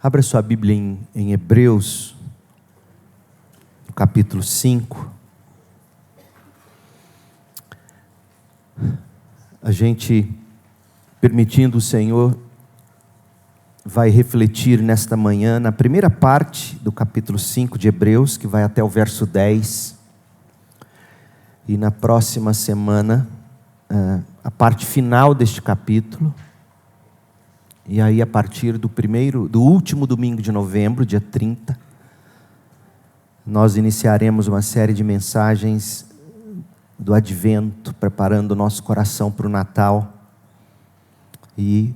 Abra sua Bíblia em Hebreus, no capítulo 5. A gente, permitindo o Senhor, vai refletir nesta manhã na primeira parte do capítulo 5 de Hebreus, que vai até o verso 10. E na próxima semana, a parte final deste capítulo. E aí, a partir do último domingo de novembro, dia 30, nós iniciaremos uma série de mensagens do Advento, preparando o nosso coração para o Natal. E,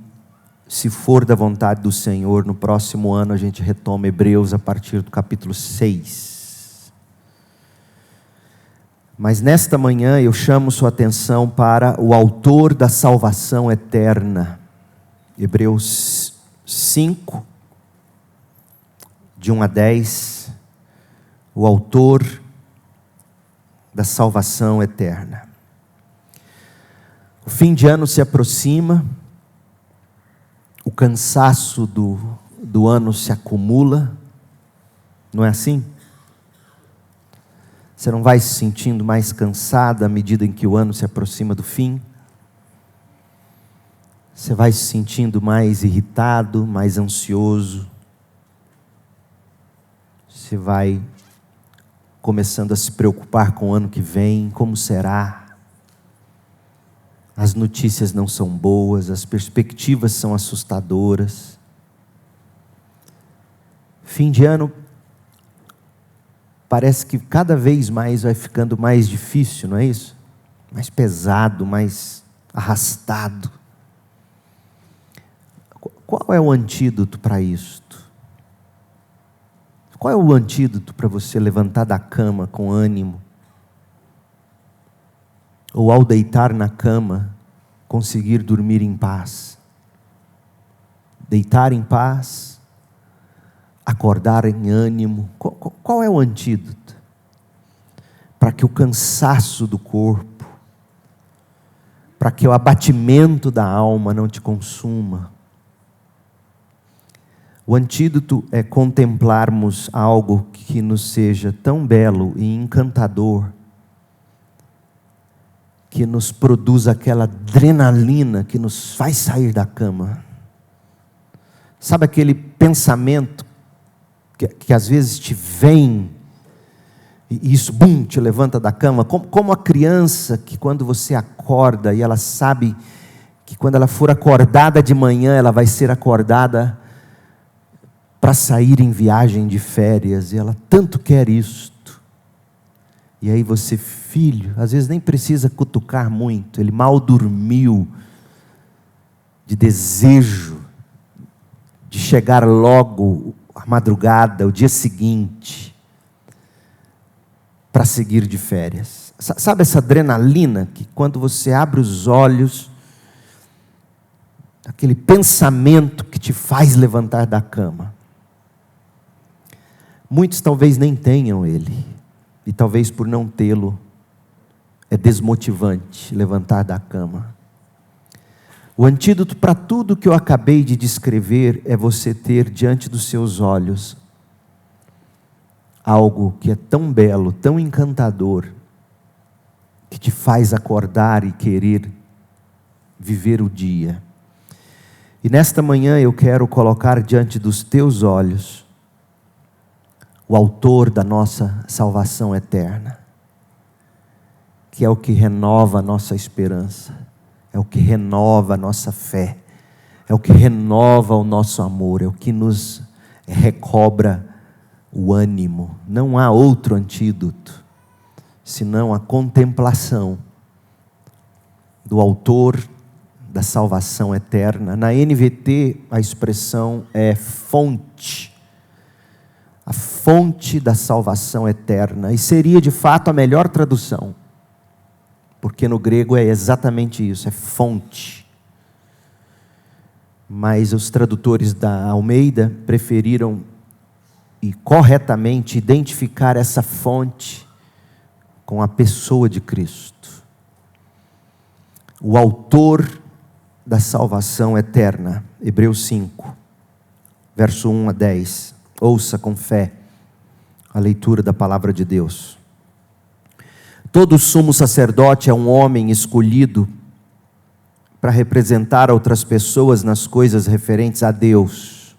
se for da vontade do Senhor, no próximo ano a gente retoma Hebreus a partir do capítulo 6. Mas nesta manhã eu chamo sua atenção para o autor da salvação eterna. Hebreus 5, de 1 a 10, o autor da salvação eterna. O fim de ano se aproxima, o cansaço do ano se acumula, não é assim? Você não vai se sentindo mais cansada à medida em que o ano se aproxima do fim? Você vai se sentindo mais irritado, mais ansioso. Você vai começando a se preocupar com o ano que vem, como será? As notícias não são boas, as perspectivas são assustadoras. Fim de ano parece que cada vez mais vai ficando mais difícil, não é isso? Mais pesado, mais arrastado. Qual é o antídoto para isto? Qual é o antídoto para você levantar da cama com ânimo? Ou ao deitar na cama, conseguir dormir em paz? Deitar em paz, acordar em ânimo. Qual é o antídoto? Para que o cansaço do corpo, para que o abatimento da alma não te consuma. O antídoto é contemplarmos algo que nos seja tão belo e encantador, que nos produz aquela adrenalina que nos faz sair da cama. Sabe aquele pensamento que às vezes te vem, e isso, te levanta da cama, como a criança que quando você acorda, e ela sabe que quando ela for acordada de manhã, ela vai ser acordada para sair em viagem de férias, e ela tanto quer isto. E aí você, filho, às vezes nem precisa cutucar muito, ele mal dormiu, de desejo, de chegar logo à madrugada, o dia seguinte, para seguir de férias. Sabe essa adrenalina que quando você abre os olhos, aquele pensamento que te faz levantar da cama. Muitos talvez nem tenham ele, e talvez por não tê-lo, é desmotivante levantar da cama. O antídoto para tudo que eu acabei de descrever é você ter diante dos seus olhos algo que é tão belo, tão encantador, que te faz acordar e querer viver o dia. E nesta manhã eu quero colocar diante dos teus olhos o autor da nossa salvação eterna, que é o que renova a nossa esperança, é o que renova a nossa fé, é o que renova o nosso amor, é o que nos recobra o ânimo. Não há outro antídoto, senão a contemplação do autor da salvação eterna. Na NVT a expressão é fonte, a fonte da salvação eterna, e seria de fato a melhor tradução, porque no grego é exatamente isso, é fonte. Mas os tradutores da Almeida preferiram, e corretamente, identificar essa fonte com a pessoa de Cristo. O autor da salvação eterna, Hebreus 5, verso 1 a 10. Ouça com fé a leitura da palavra de Deus. Todo sumo sacerdote é um homem escolhido para representar outras pessoas nas coisas referentes a Deus.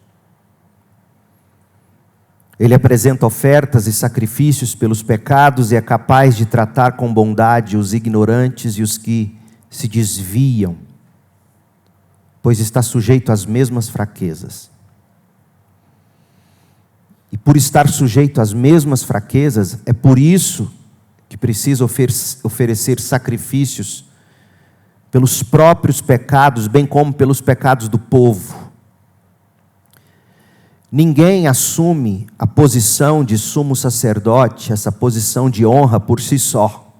Ele apresenta ofertas e sacrifícios pelos pecados e é capaz de tratar com bondade os ignorantes e os que se desviam, pois está sujeito às mesmas fraquezas. E por estar sujeito às mesmas fraquezas, é por isso que precisa oferecer sacrifícios pelos próprios pecados, bem como pelos pecados do povo. Ninguém assume a posição de sumo sacerdote, essa posição de honra por si só.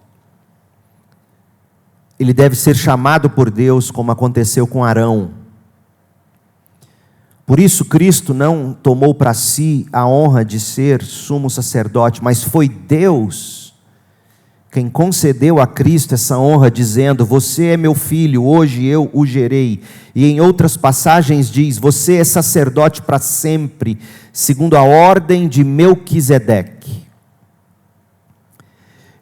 Ele deve ser chamado por Deus, como aconteceu com Arão. Por isso Cristo não tomou para si a honra de ser sumo sacerdote, mas foi Deus quem concedeu a Cristo essa honra, dizendo: você é meu filho, hoje eu o gerei. E em outras passagens diz: você é sacerdote para sempre, segundo a ordem de Melquisedeque.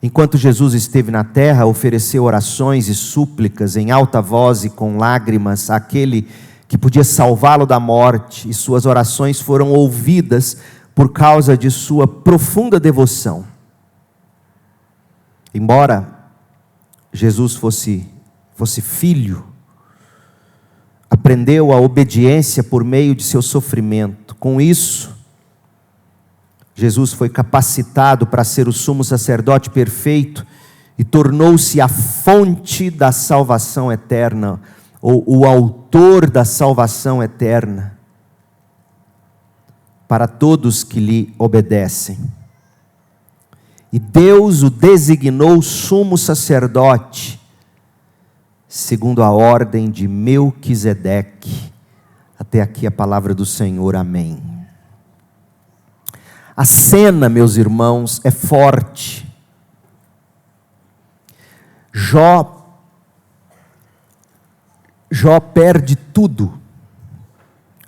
Enquanto Jesus esteve na terra, ofereceu orações e súplicas em alta voz e com lágrimas àquele que podia salvá-lo da morte, e suas orações foram ouvidas por causa de sua profunda devoção. Embora Jesus fosse filho, aprendeu a obediência por meio de seu sofrimento. Com isso, Jesus foi capacitado para ser o sumo sacerdote perfeito e tornou-se a fonte da salvação eterna, ou o autor da salvação eterna, para todos que lhe obedecem. E Deus o designou sumo sacerdote, segundo a ordem de Melquisedeque. Até aqui a palavra do Senhor, amém. A cena, meus irmãos, é forte. Jó perde tudo.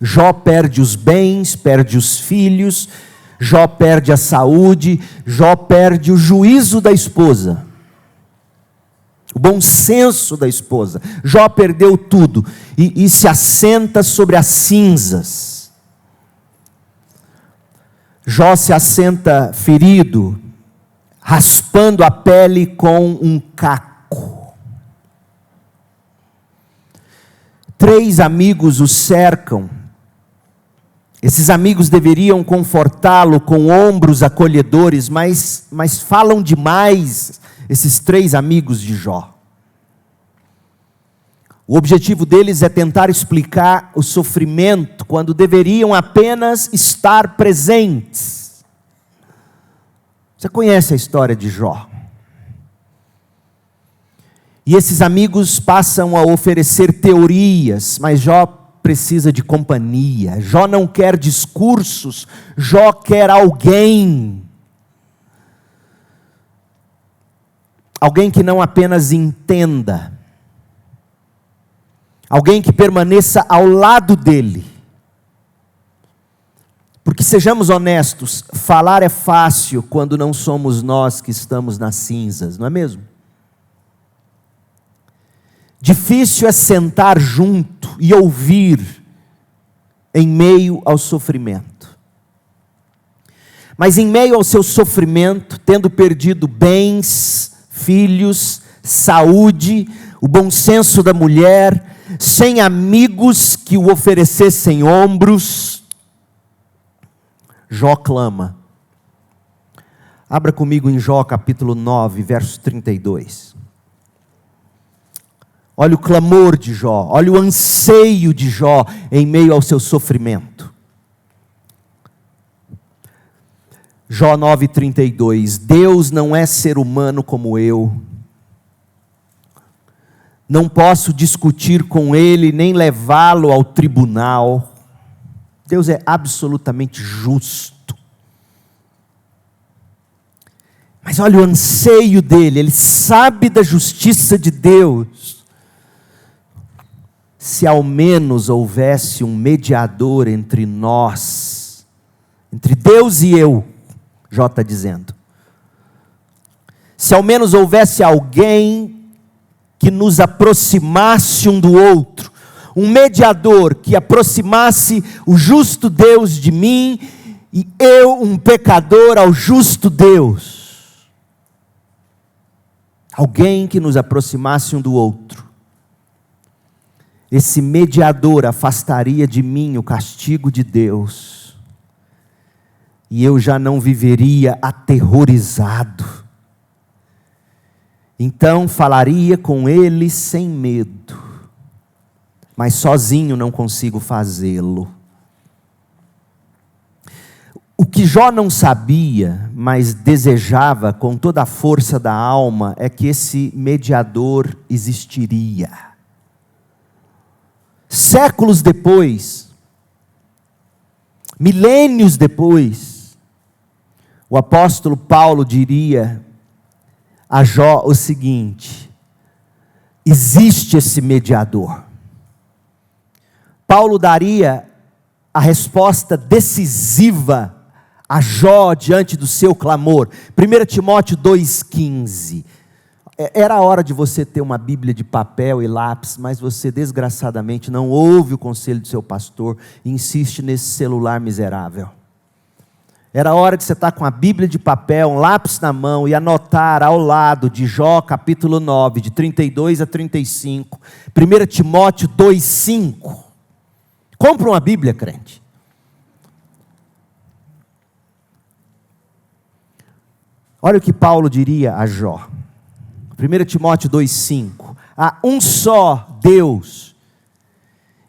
Jó perde os bens, perde os filhos, Jó perde a saúde, Jó perde o juízo da esposa, o bom senso da esposa. Jó perdeu tudo e se assenta sobre as cinzas. Jó se assenta ferido, raspando a pele com um caco. 3 amigos o cercam. Esses amigos deveriam confortá-lo com ombros acolhedores, mas falam demais esses 3 amigos de Jó. O objetivo deles é tentar explicar o sofrimento, quando deveriam apenas estar presentes. Você conhece a história de Jó? E esses amigos passam a oferecer teorias, mas Jó precisa de companhia. Jó não quer discursos, Jó quer alguém que não apenas entenda, alguém que permaneça ao lado dele. Porque sejamos honestos, falar é fácil quando não somos nós que estamos nas cinzas, não é mesmo? Difícil é sentar junto e ouvir em meio ao sofrimento. Mas em meio ao seu sofrimento, tendo perdido bens, filhos, saúde, o bom senso da mulher, sem amigos que o oferecessem ombros, Jó clama. Abra comigo em Jó capítulo 9, verso 32. Olha o clamor de Jó, olha o anseio de Jó em meio ao seu sofrimento. Jó 9,32. Deus não é ser humano como eu. Não posso discutir com Ele, nem levá-lo ao tribunal. Deus é absolutamente justo. Mas olha o anseio dele, ele sabe da justiça de Deus. se ao menos houvesse um mediador entre nós, entre Deus e eu, Jó está dizendo. Se ao menos houvesse alguém que nos aproximasse um do outro, um mediador que aproximasse o justo Deus de mim e eu, um pecador, ao justo Deus. Alguém que nos aproximasse um do outro. Esse mediador afastaria de mim o castigo de Deus, e eu já não viveria aterrorizado. Então falaria com ele sem medo, mas sozinho não consigo fazê-lo. O que Jó não sabia, mas desejava com toda a força da alma, é que esse mediador existiria. Séculos depois, milênios depois, o apóstolo Paulo diria a Jó o seguinte: existe esse mediador. Paulo daria a resposta decisiva a Jó diante do seu clamor. 1 Timóteo 2,15. Era a hora de você ter uma Bíblia de papel e lápis, mas você desgraçadamente não ouve o conselho do seu pastor e insiste nesse celular miserável. Era a hora de você estar com a Bíblia de papel, um lápis na mão e anotar ao lado de Jó capítulo 9, de 32 a 35, 1 Timóteo 2,5. Compra uma Bíblia, crente. Olha o que Paulo diria a Jó. 1 Timóteo 2,5. Há um só Deus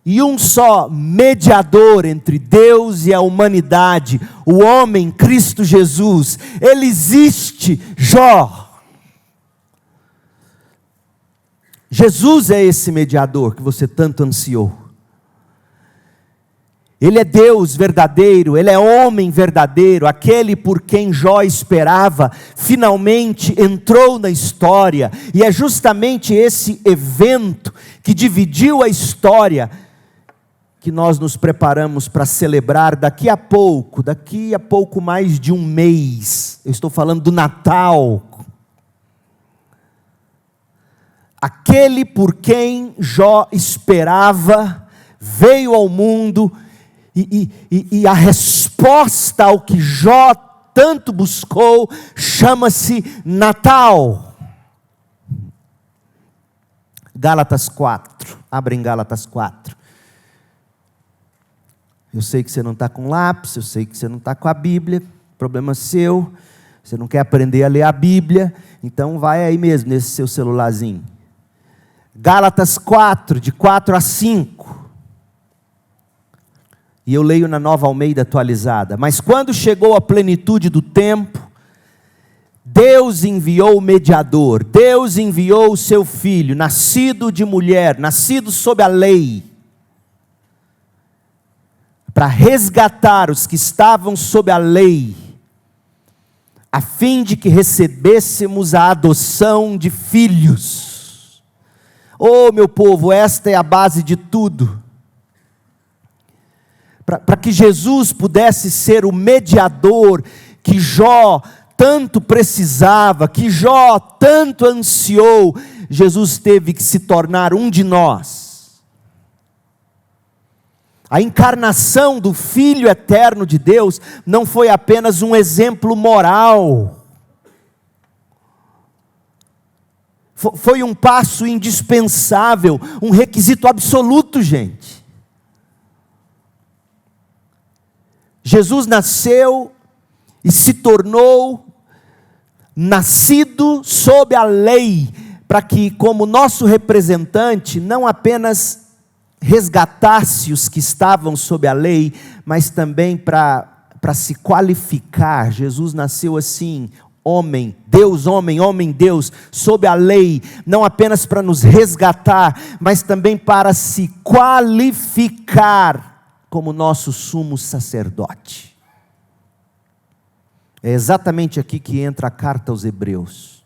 e um só mediador entre Deus e a humanidade, o homem Cristo Jesus. Ele existe, Jó. Jesus é esse mediador que você tanto ansiou. Ele é Deus verdadeiro, Ele é homem verdadeiro, aquele por quem Jó esperava, finalmente entrou na história, e é justamente esse evento que dividiu a história, que nós nos preparamos para celebrar daqui a pouco mais de um mês. Eu estou falando do Natal. Aquele por quem Jó esperava, veio ao mundo, e a resposta ao que Jó tanto buscou, chama-se Natal. Gálatas 4, abre em Gálatas 4. Eu sei que você não está com lápis, eu sei que você não está com a Bíblia, problema seu, você não quer aprender a ler a Bíblia, então vai aí mesmo, nesse seu celularzinho. Gálatas 4, de 4 a 5. E eu leio na Nova Almeida atualizada. Mas quando chegou a plenitude do tempo, Deus enviou o mediador, Deus enviou o seu filho, nascido de mulher, nascido sob a lei, para resgatar os que estavam sob a lei, a fim de que recebêssemos a adoção de filhos. Oh, meu povo, esta é a base de tudo. Para que Jesus pudesse ser o mediador que Jó tanto precisava, que Jó tanto ansiou, Jesus teve que se tornar um de nós. A encarnação do Filho eterno de Deus não foi apenas um exemplo moral, foi um passo indispensável, um requisito absoluto, gente. Jesus nasceu e se tornou nascido sob a lei, para que, como nosso representante, não apenas resgatasse os que estavam sob a lei, mas também para se qualificar. Jesus nasceu assim, homem, Deus, homem, Deus, sob a lei, não apenas para nos resgatar, mas também para se qualificar como nosso sumo sacerdote. É exatamente aqui que entra a carta aos Hebreus.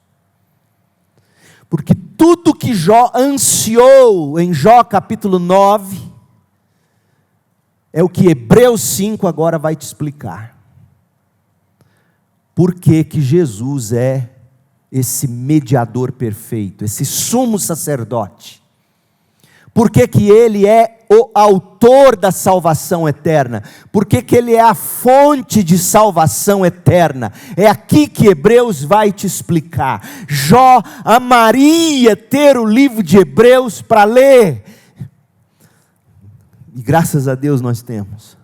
Porque tudo que Jó ansiou em Jó capítulo 9, é o que Hebreus 5 agora vai te explicar. Por que que Jesus é esse mediador perfeito, esse sumo sacerdote? Por que que Ele é o autor da salvação eterna? Por que que Ele é a fonte de salvação eterna? É aqui que Hebreus vai te explicar. Jó amaria ter o livro de Hebreus para ler. E graças a Deus nós temos.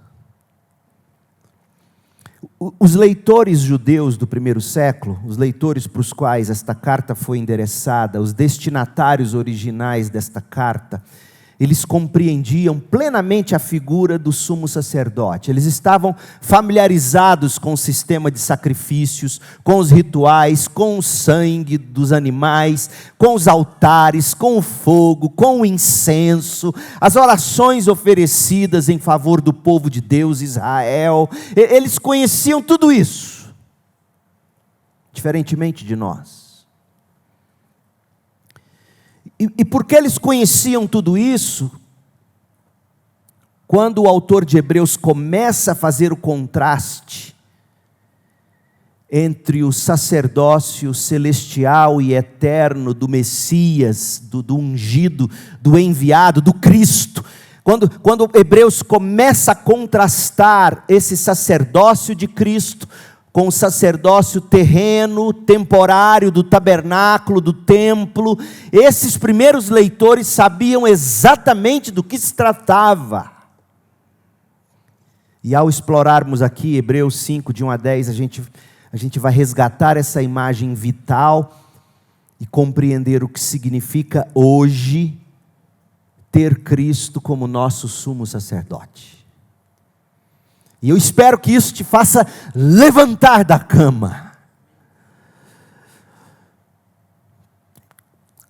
Os leitores judeus do primeiro século, os leitores para os quais esta carta foi endereçada, os destinatários originais desta carta, eles compreendiam plenamente a figura do sumo sacerdote. Eles estavam familiarizados com o sistema de sacrifícios, com os rituais, com o sangue dos animais, com os altares, com o fogo, com o incenso, as orações oferecidas em favor do povo de Deus, Israel. Eles conheciam tudo isso, diferentemente de nós. E porque eles conheciam tudo isso, quando o autor de Hebreus começa a fazer o contraste entre o sacerdócio celestial e eterno do Messias, do ungido, do enviado, do Cristo, quando Hebreus começa a contrastar esse sacerdócio de Cristo com o sacerdócio terreno, temporário, do tabernáculo, do templo, esses primeiros leitores sabiam exatamente do que se tratava. E ao explorarmos aqui Hebreus 5, de 1 a 10, a gente vai resgatar essa imagem vital e compreender o que significa hoje ter Cristo como nosso sumo sacerdote. E eu espero que isso te faça levantar da cama.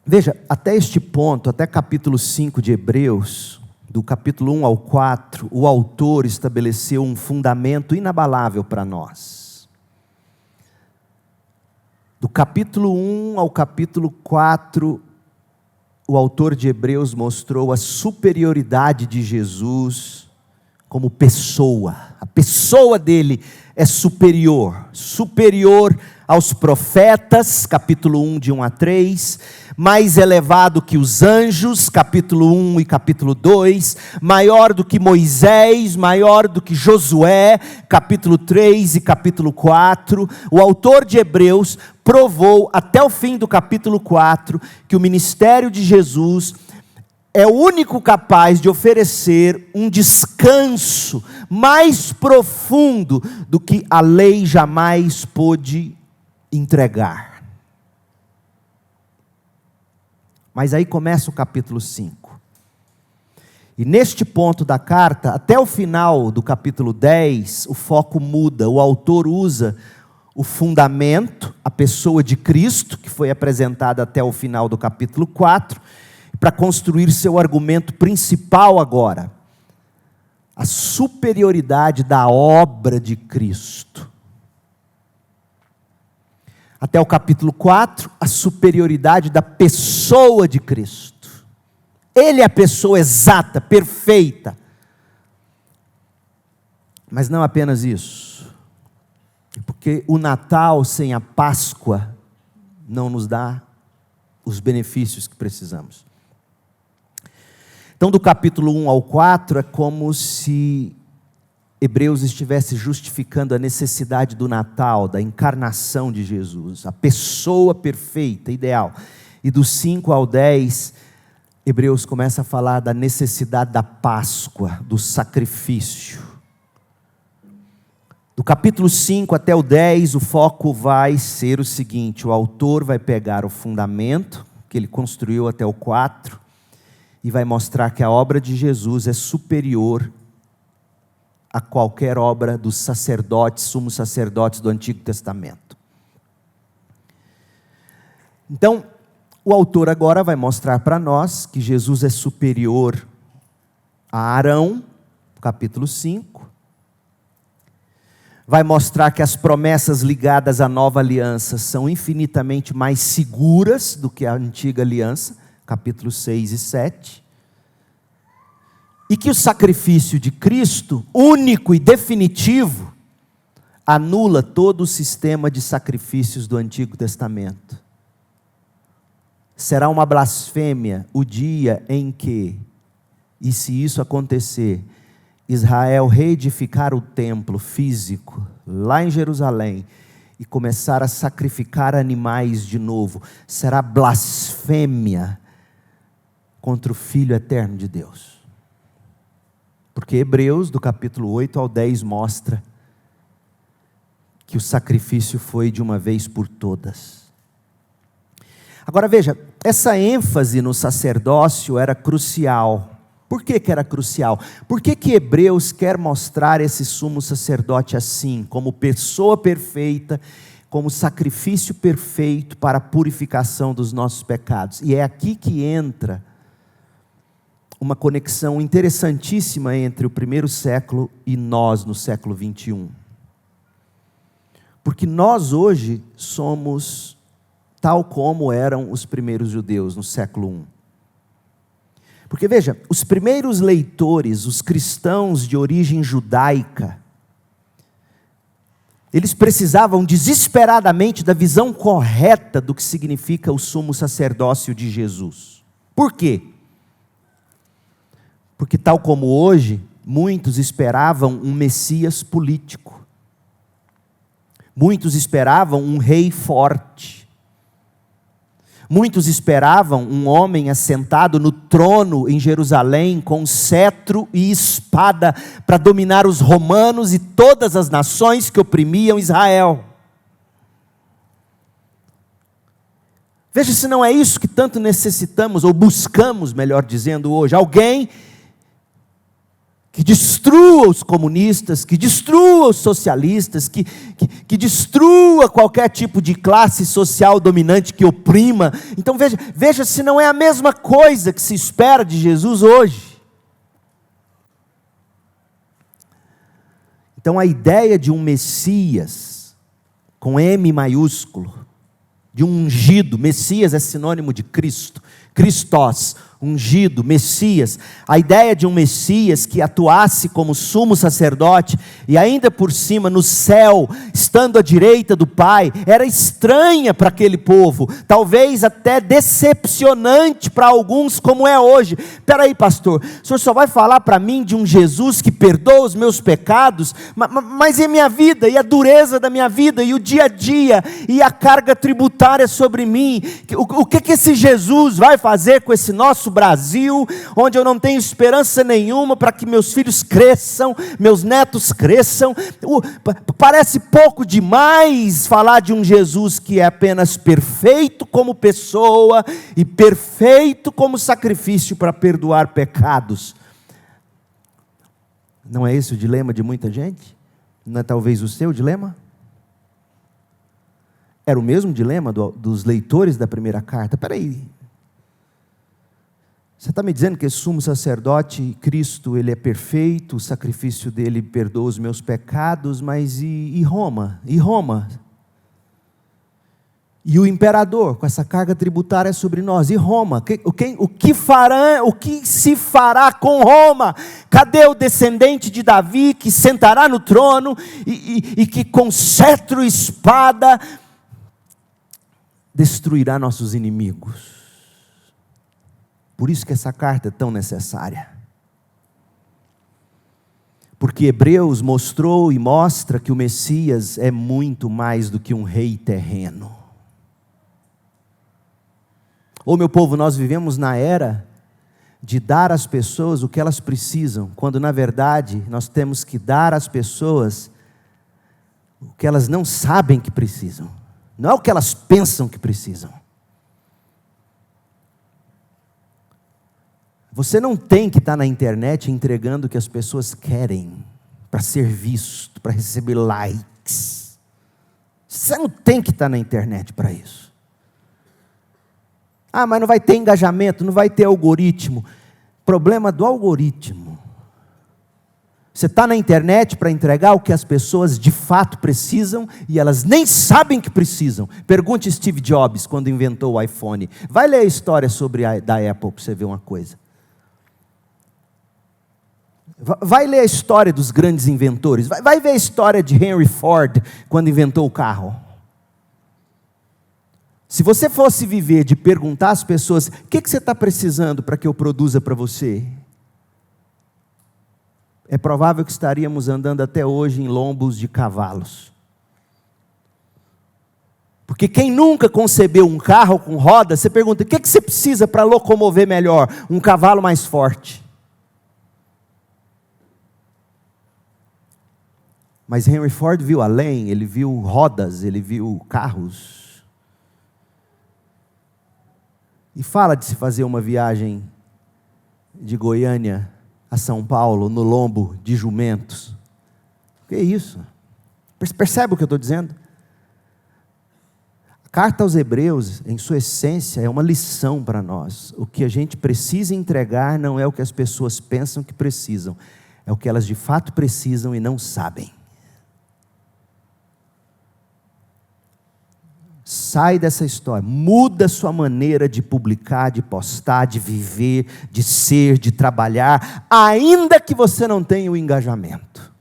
Veja, até este ponto, até capítulo 5 de Hebreus, do capítulo 1 ao 4, o autor estabeleceu um fundamento inabalável para nós. Do capítulo 1 ao capítulo 4, o autor de Hebreus mostrou a superioridade de Jesus como pessoa. A pessoa dele é superior aos profetas, capítulo 1, de 1 a 3, mais elevado que os anjos, capítulo 1 e capítulo 2, maior do que Moisés, maior do que Josué, capítulo 3 e capítulo 4. O autor de Hebreus provou até o fim do capítulo 4 que o ministério de Jesus é o único capaz de oferecer um descanso mais profundo do que a lei jamais pôde entregar. Mas aí começa o capítulo 5. E neste ponto da carta, até o final do capítulo 10, o foco muda. O autor usa o fundamento, a pessoa de Cristo, que foi apresentada até o final do capítulo 4, para construir seu argumento principal agora. A superioridade da obra de Cristo. Até o capítulo 4, a superioridade da pessoa de Cristo. Ele é a pessoa exata, perfeita. Mas não apenas isso. Porque o Natal sem a Páscoa não nos dá os benefícios que precisamos. Então, do capítulo 1 ao 4, é como se Hebreus estivesse justificando a necessidade do Natal, da encarnação de Jesus, a pessoa perfeita, ideal. E do 5 ao 10, Hebreus começa a falar da necessidade da Páscoa, do sacrifício. Do capítulo 5 até o 10, o foco vai ser o seguinte: o autor vai pegar o fundamento que ele construiu até o 4, e vai mostrar que a obra de Jesus é superior a qualquer obra dos sacerdotes, sumos sacerdotes do Antigo Testamento. Então, o autor agora vai mostrar para nós que Jesus é superior a Arão, capítulo 5. vai mostrar que as promessas ligadas à nova aliança são infinitamente mais seguras do que a antiga aliança, capítulos 6 e 7. E que o sacrifício de Cristo, único e definitivo, anula todo o sistema de sacrifícios do Antigo Testamento. Será uma blasfêmia o dia em que, e se isso acontecer, Israel reedificar o templo físico lá em Jerusalém e começar a sacrificar animais de novo, será blasfêmia contra o Filho eterno de Deus. Porque Hebreus, do capítulo 8 ao 10, mostra que o sacrifício foi de uma vez por todas. Agora veja, essa ênfase no sacerdócio era crucial. Por que era crucial? Por que Hebreus quer mostrar esse sumo sacerdote assim, como pessoa perfeita, como sacrifício perfeito para a purificação dos nossos pecados? E é aqui que entra uma conexão interessantíssima entre o primeiro século e nós no século 21. Porque nós hoje somos tal como eram os primeiros judeus no século 1. Porque veja, os primeiros leitores, os cristãos de origem judaica, eles precisavam desesperadamente da visão correta do que significa o sumo sacerdócio de Jesus. Por quê? Porque tal como hoje, muitos esperavam um Messias político. Muitos esperavam um rei forte. Muitos esperavam um homem assentado no trono em Jerusalém, com cetro e espada, para dominar os romanos e todas as nações que oprimiam Israel. Veja se não é isso que tanto necessitamos, ou buscamos, melhor dizendo, hoje. Alguém que destrua os comunistas, que destrua os socialistas, que destrua qualquer tipo de classe social dominante que oprima. Então veja se não é a mesma coisa que se espera de Jesus hoje. Então a ideia de um Messias, com M maiúsculo, de um ungido, Messias é sinônimo de Cristo, Christos, ungido, Messias, a ideia de um Messias que atuasse como sumo sacerdote, e ainda por cima no céu, estando à direita do Pai, era estranha para aquele povo, talvez até decepcionante para alguns, como é hoje. Espera aí, pastor, o senhor só vai falar para mim de um Jesus que perdoa os meus pecados, mas e a minha vida, e a dureza da minha vida, e o dia a dia, e a carga tributária sobre mim, o que esse Jesus vai fazer com esse nosso Brasil, onde eu não tenho esperança nenhuma para que meus filhos cresçam, meus netos cresçam? Parece pouco demais falar de um Jesus que é apenas perfeito como pessoa e perfeito como sacrifício para perdoar pecados. Não é esse o dilema de muita gente? Não é talvez o seu dilema? Era o mesmo dilema dos leitores da primeira carta. Espera aí, você está me dizendo que esse sumo sacerdote, Cristo, ele é perfeito, o sacrifício dele perdoa os meus pecados, mas e Roma? E Roma? E o imperador, com essa carga tributária sobre nós? E Roma? O que se fará com Roma? Cadê o descendente de Davi que sentará no trono e que com cetro e espada destruirá nossos inimigos? Por isso que essa carta é tão necessária. Porque Hebreus mostrou e mostra que o Messias é muito mais do que um rei terreno. Ô meu povo, nós vivemos na era de dar às pessoas o que elas precisam, quando na verdade nós temos que dar às pessoas o que elas não sabem que precisam. Não é o que elas pensam que precisam. Você não tem que estar na internet entregando o que as pessoas querem, para ser visto, para receber likes. Você não tem que estar na internet para isso. Ah, mas não vai ter engajamento, não vai ter algoritmo. Problema do algoritmo. Você está na internet para entregar o que as pessoas de fato precisam e elas nem sabem que precisam. Pergunte Steve Jobs quando inventou o iPhone. Vai ler a história da Apple para você ver uma coisa. Vai ler a história dos grandes inventores. Vai ver a história de Henry Ford quando inventou o carro. Se você fosse viver de perguntar às pessoas: o que você está precisando para que eu produza para você? É provável que estaríamos andando até hoje em lombos de cavalos. Porque quem nunca concebeu um carro com roda, você pergunta: o que você precisa para locomover melhor? Um cavalo mais forte. Mas Henry Ford viu além, ele viu rodas, ele viu carros. E fala de se fazer uma viagem de Goiânia a São Paulo, no lombo de jumentos. O que é isso? Percebe o que eu estou dizendo? A carta aos Hebreus, em sua essência, é uma lição para nós. O que a gente precisa entregar não é o que as pessoas pensam que precisam, é o que elas de fato precisam e não sabem. Sai dessa história, muda sua maneira de publicar, de postar, de viver, de ser, de trabalhar, ainda que você não tenha o engajamento.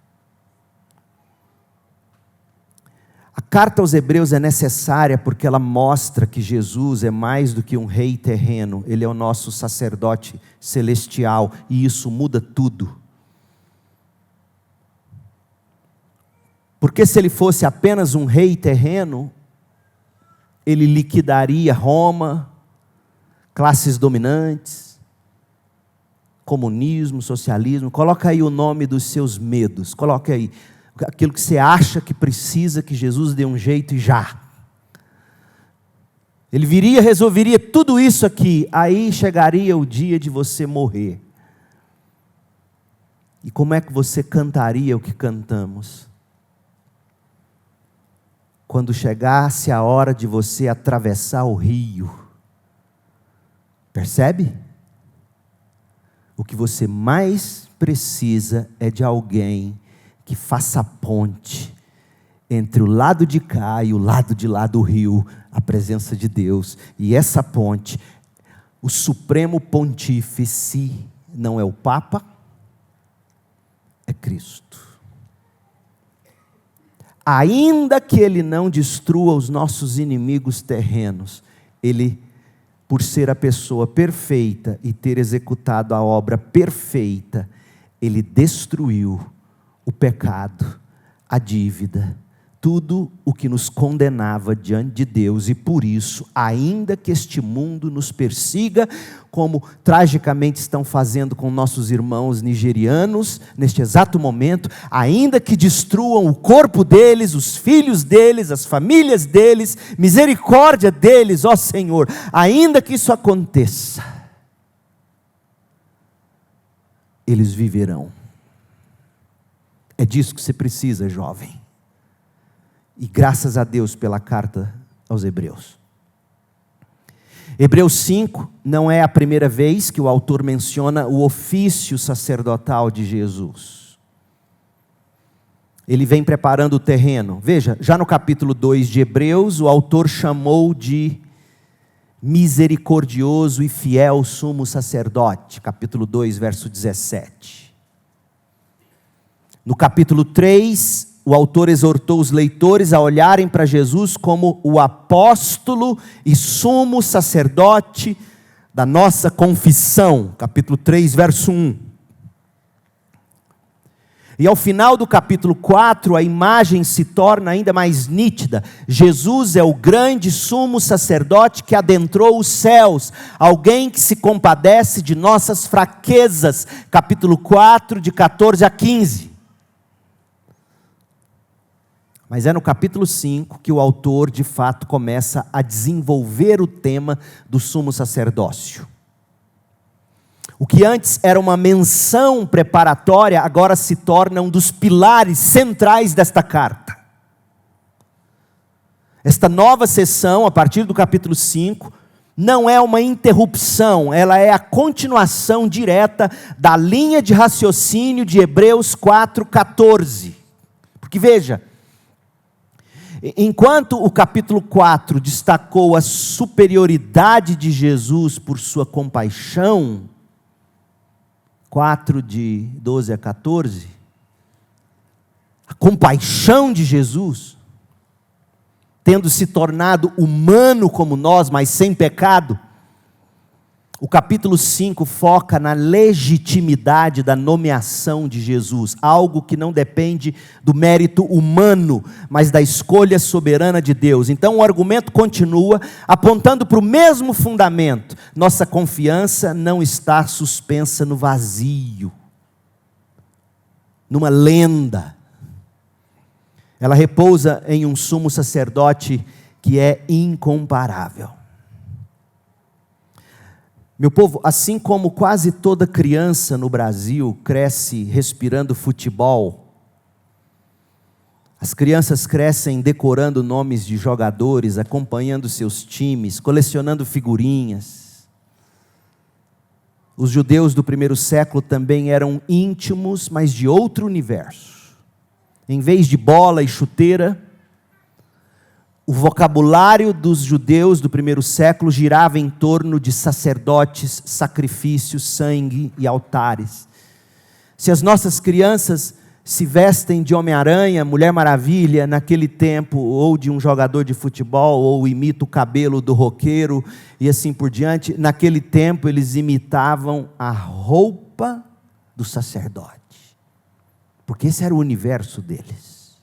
A carta aos Hebreus é necessária porque ela mostra que Jesus é mais do que um rei terreno, ele é o nosso sacerdote celestial, e isso muda tudo. Porque se ele fosse apenas um rei terreno, ele liquidaria Roma, classes dominantes, comunismo, socialismo. Coloca aí o nome dos seus medos, coloca aí aquilo que você acha que precisa, que Jesus dê um jeito e já. Ele viria, resolveria tudo isso aqui, aí chegaria o dia de você morrer. E como é que você cantaria o que cantamos? Quando chegasse a hora de você atravessar o rio. Percebe? O que você mais precisa é de alguém que faça ponte entre o lado de cá e o lado de lá do rio, a presença de Deus. E essa ponte, o supremo pontífice, não é o Papa, é Cristo. Ainda que ele não destrua os nossos inimigos terrenos, ele, por ser a pessoa perfeita e ter executado a obra perfeita, ele destruiu o pecado, a dívida, tudo o que nos condenava diante de Deus. E por isso, ainda que este mundo nos persiga, como tragicamente estão fazendo com nossos irmãos nigerianos, neste exato momento, ainda que destruam o corpo deles, os filhos deles, as famílias deles, misericórdia deles, ó Senhor, ainda que isso aconteça, eles viverão. É disso que você precisa, jovem. E graças a Deus pela carta aos Hebreus. Hebreus 5 não é a primeira vez que o autor menciona o ofício sacerdotal de Jesus. Ele vem preparando o terreno. Veja, já no capítulo 2 de Hebreus, o autor chamou de misericordioso e fiel sumo sacerdote. Capítulo 2, verso 17. No capítulo 3, o autor exortou os leitores a olharem para Jesus como o apóstolo e sumo sacerdote da nossa confissão. Capítulo 3, verso 1. E ao final do capítulo 4, a imagem se torna ainda mais nítida. Jesus é o grande sumo sacerdote que adentrou os céus. Alguém que se compadece de nossas fraquezas. Capítulo 4, de 14 a 15. Mas é no capítulo 5 que o autor, de fato, começa a desenvolver o tema do sumo sacerdócio. O que antes era uma menção preparatória, agora se torna um dos pilares centrais desta carta. Esta nova sessão, a partir do capítulo 5, não é uma interrupção, ela é a continuação direta da linha de raciocínio de Hebreus 4,14. Porque veja, enquanto o capítulo 4 destacou a superioridade de Jesus por sua compaixão, 4 de 12 a 14, a compaixão de Jesus, tendo se tornado humano como nós, mas sem pecado, o capítulo 5 foca na legitimidade da nomeação de Jesus, algo que não depende do mérito humano, mas da escolha soberana de Deus. Então o argumento continua apontando para o mesmo fundamento: nossa confiança não está suspensa no vazio, numa lenda. Ela repousa em um sumo sacerdote que é incomparável. Meu povo, assim como quase toda criança no Brasil cresce respirando futebol, as crianças crescem decorando nomes de jogadores, acompanhando seus times, colecionando figurinhas. Os judeus do primeiro século também eram íntimos, mas de outro universo. Em vez de bola e chuteira, o vocabulário dos judeus do primeiro século girava em torno de sacerdotes, sacrifícios, sangue e altares. Se as nossas crianças se vestem de Homem-Aranha, Mulher Maravilha, naquele tempo, ou de um jogador de futebol, ou imita o cabelo do roqueiro, e assim por diante, naquele tempo eles imitavam a roupa do sacerdote. Porque esse era o universo deles.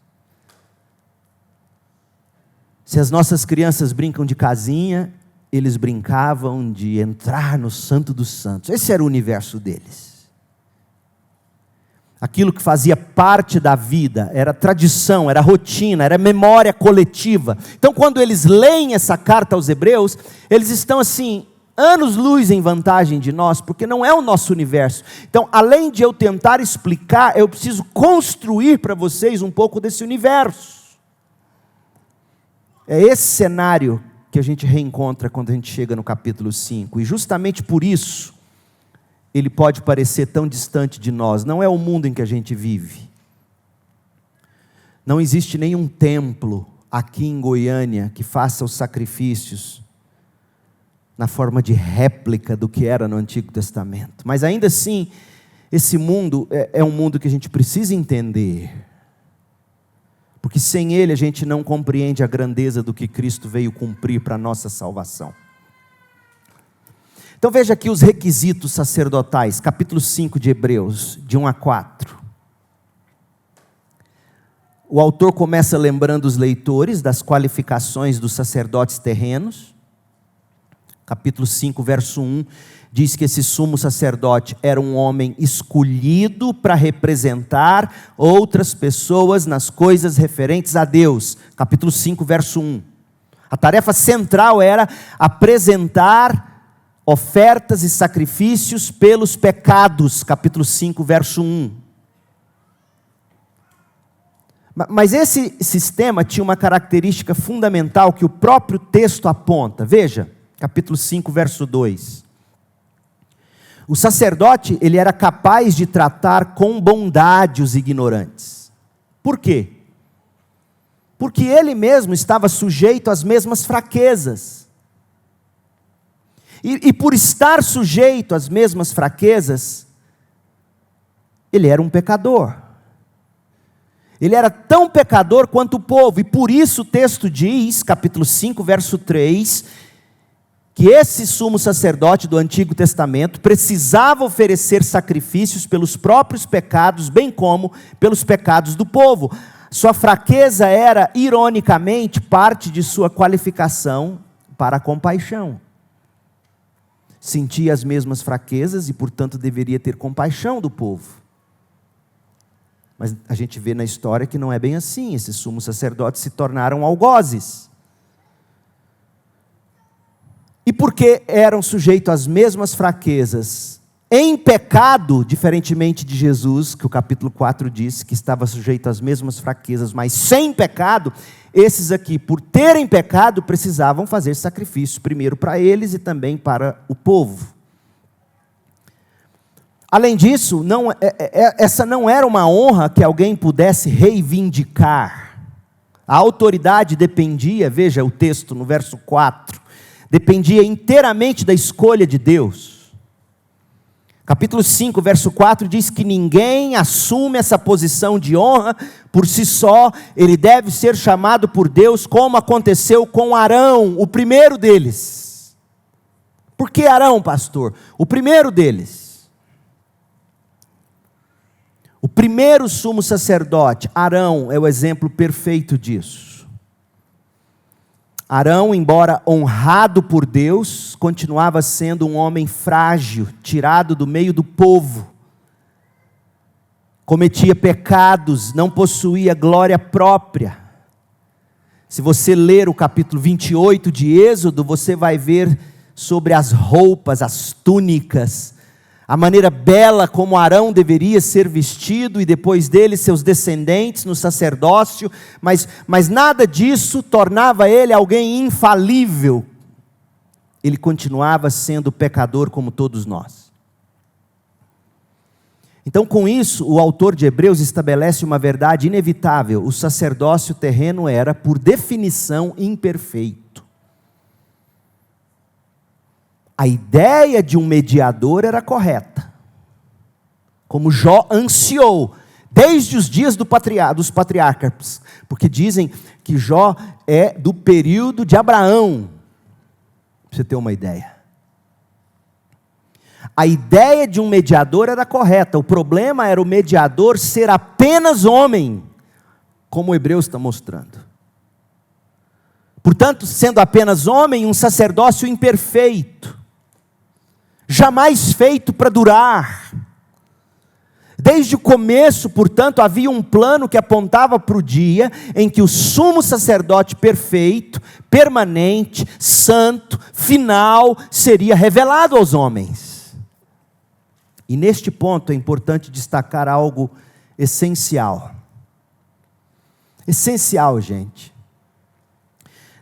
Se as nossas crianças brincam de casinha, eles brincavam de entrar no Santo dos Santos. Esse era o universo deles. Aquilo que fazia parte da vida, era tradição, era rotina, era memória coletiva. Então quando eles leem essa carta aos Hebreus, eles estão assim, anos-luz em vantagem de nós, porque não é o nosso universo. Então, além de eu tentar explicar, eu preciso construir para vocês um pouco desse universo. É esse cenário que a gente reencontra quando a gente chega no capítulo 5. E justamente por isso, ele pode parecer tão distante de nós. Não é o mundo em que a gente vive. Não existe nenhum templo aqui em Goiânia que faça os sacrifícios na forma de réplica do que era no Antigo Testamento. Mas ainda assim, esse mundo é um mundo que a gente precisa entender. Porque sem ele a gente não compreende a grandeza do que Cristo veio cumprir para a nossa salvação. Então veja aqui os requisitos sacerdotais, capítulo 5 de Hebreus, de 1 a 4. O autor começa lembrando os leitores das qualificações dos sacerdotes terrenos. Capítulo 5, verso 1, diz que esse sumo sacerdote era um homem escolhido para representar outras pessoas nas coisas referentes a Deus. Capítulo 5, verso 1. A tarefa central era apresentar ofertas e sacrifícios pelos pecados. Capítulo 5, verso 1. Mas esse sistema tinha uma característica fundamental que o próprio texto aponta. Veja. Capítulo 5, verso 2. O sacerdote, ele era capaz de tratar com bondade os ignorantes. Por quê? Porque ele mesmo estava sujeito às mesmas fraquezas. E por estar sujeito às mesmas fraquezas, ele era um pecador. Ele era tão pecador quanto o povo. E por isso o texto diz, capítulo 5, verso 3... que esse sumo sacerdote do Antigo Testamento precisava oferecer sacrifícios pelos próprios pecados, bem como pelos pecados do povo. Sua fraqueza era, ironicamente, parte de sua qualificação para a compaixão. Sentia as mesmas fraquezas e, portanto, deveria ter compaixão do povo. Mas a gente vê na história que não é bem assim. Esses sumos sacerdotes se tornaram algozes. E porque eram sujeitos às mesmas fraquezas, em pecado, diferentemente de Jesus, que o capítulo 4 diz que estava sujeito às mesmas fraquezas, mas sem pecado, esses aqui, por terem pecado, precisavam fazer sacrifício, primeiro para eles e também para o povo. Além disso, essa não era uma honra que alguém pudesse reivindicar. A autoridade dependia, veja o texto no verso 4, dependia inteiramente da escolha de Deus. Capítulo 5, verso 4 diz que ninguém assume essa posição de honra por si só, ele deve ser chamado por Deus, como aconteceu com Arão, o primeiro deles. Por que Arão, pastor? O primeiro deles. O primeiro sumo sacerdote, Arão, é o exemplo perfeito disso. Arão, embora honrado por Deus, continuava sendo um homem frágil, tirado do meio do povo. Cometia pecados, não possuía glória própria. Se você ler o capítulo 28 de Êxodo, você vai ver sobre as roupas, as túnicas, a maneira bela como Arão deveria ser vestido, e depois dele seus descendentes no sacerdócio, mas nada disso tornava ele alguém infalível. Ele continuava sendo pecador como todos nós. Então, com isso, o autor de Hebreus estabelece uma verdade inevitável: o sacerdócio terreno era, por definição, imperfeito. A ideia de um mediador era correta, como Jó ansiou, desde os dias dos patriarcas, porque dizem que Jó é do período de Abraão, para você ter uma ideia. A ideia de um mediador era correta, o problema era o mediador ser apenas homem, como o Hebreus está mostrando. Portanto, sendo apenas homem, um sacerdócio imperfeito, jamais feito para durar. Desde o começo, portanto, havia um plano que apontava para o dia em que o sumo sacerdote perfeito, permanente, santo, final, seria revelado aos homens. E neste ponto é importante destacar algo essencial. Essencial, gente.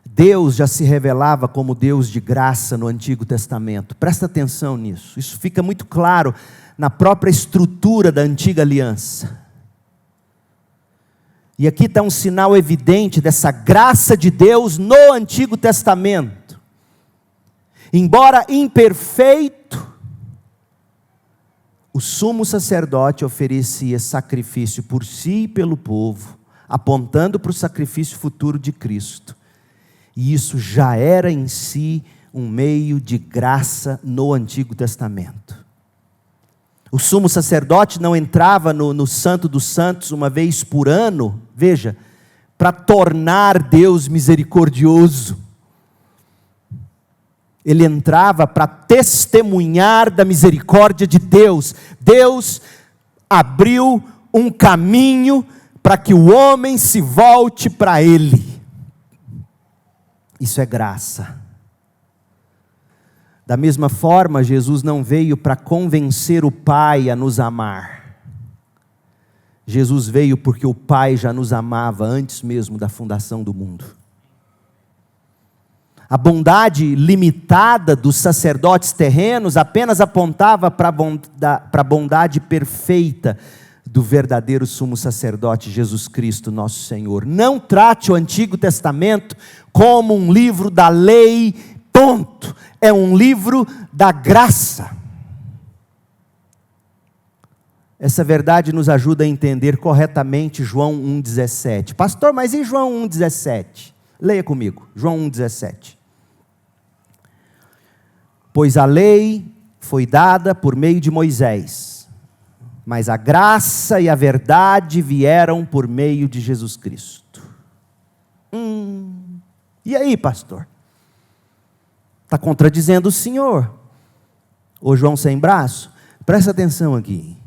Deus já se revelava como Deus de graça no Antigo Testamento. Presta atenção nisso. Isso fica muito claro na própria estrutura da antiga aliança. E aqui está um sinal evidente dessa graça de Deus no Antigo Testamento. Embora imperfeito, o sumo sacerdote oferecia sacrifício por si e pelo povo, apontando para o sacrifício futuro de Cristo. E isso já era em si um meio de graça no Antigo Testamento. O sumo sacerdote não entrava no Santo dos Santos uma vez por ano, veja, para tornar Deus misericordioso. Ele entrava para testemunhar da misericórdia de Deus. Deus abriu um caminho para que o homem se volte para Ele. Isso é graça. Da mesma forma, Jesus não veio para convencer o Pai a nos amar. Jesus veio porque o Pai já nos amava antes mesmo da fundação do mundo. A bondade limitada dos sacerdotes terrenos apenas apontava para a bondade perfeita do verdadeiro sumo sacerdote, Jesus Cristo, nosso Senhor. Não trate o Antigo Testamento como um livro da lei, ponto. É um livro da graça. Essa verdade nos ajuda a entender corretamente João 1,17. Pastor, mas e João 1,17? Leia comigo, João 1,17. Pois a lei foi dada por meio de Moisés, mas a graça e a verdade vieram por meio de Jesus Cristo. E aí, pastor? Está contradizendo o Senhor? Ô João sem braço? Presta atenção aqui.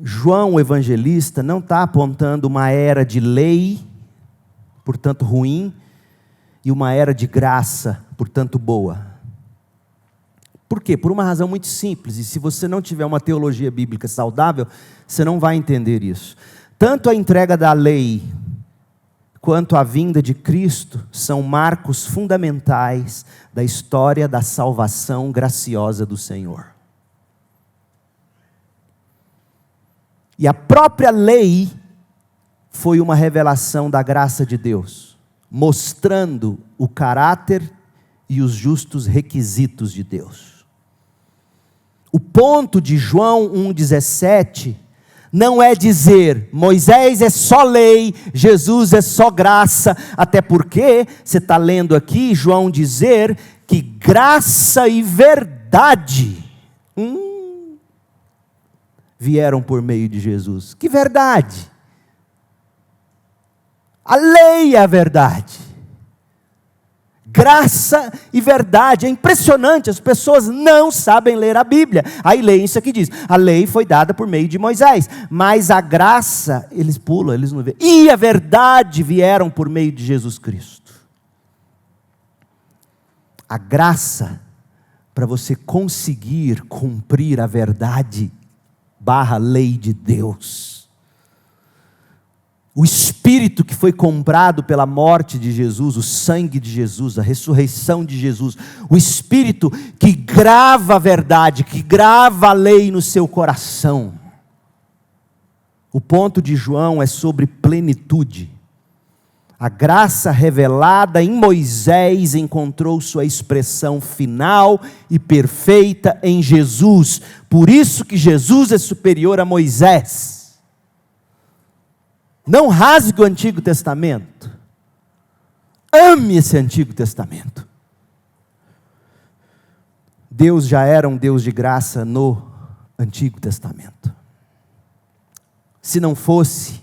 João, o evangelista, não está apontando uma era de lei, portanto ruim, e uma era de graça, portanto boa. Por quê? Por uma razão muito simples, e se você não tiver uma teologia bíblica saudável, você não vai entender isso. Tanto a entrega da lei, quanto a vinda de Cristo, são marcos fundamentais da história da salvação graciosa do Senhor. E a própria lei foi uma revelação da graça de Deus, mostrando o caráter e os justos requisitos de Deus. O ponto de João 1,17 não é dizer, Moisés é só lei, Jesus é só graça, até porque, você está lendo aqui, João dizer que graça e verdade vieram por meio de Jesus. Que verdade? A lei é a verdade. Graça e verdade. É impressionante, as pessoas não sabem ler a Bíblia. Aí leem isso aqui, diz, a lei foi dada por meio de Moisés, mas a graça, eles pulam, eles não veem. E a verdade vieram por meio de Jesus Cristo. A graça, para você conseguir cumprir a verdade, /lei de Deus. O Espírito que foi comprado pela morte de Jesus, o sangue de Jesus, a ressurreição de Jesus, o Espírito que grava a verdade, que grava a lei no seu coração. O ponto de João é sobre plenitude. A graça revelada em Moisés encontrou sua expressão final e perfeita em Jesus. Por isso que Jesus é superior a Moisés. Não rasgue o Antigo Testamento. Ame esse Antigo Testamento. Deus já era um Deus de graça no Antigo Testamento. Se não fosse,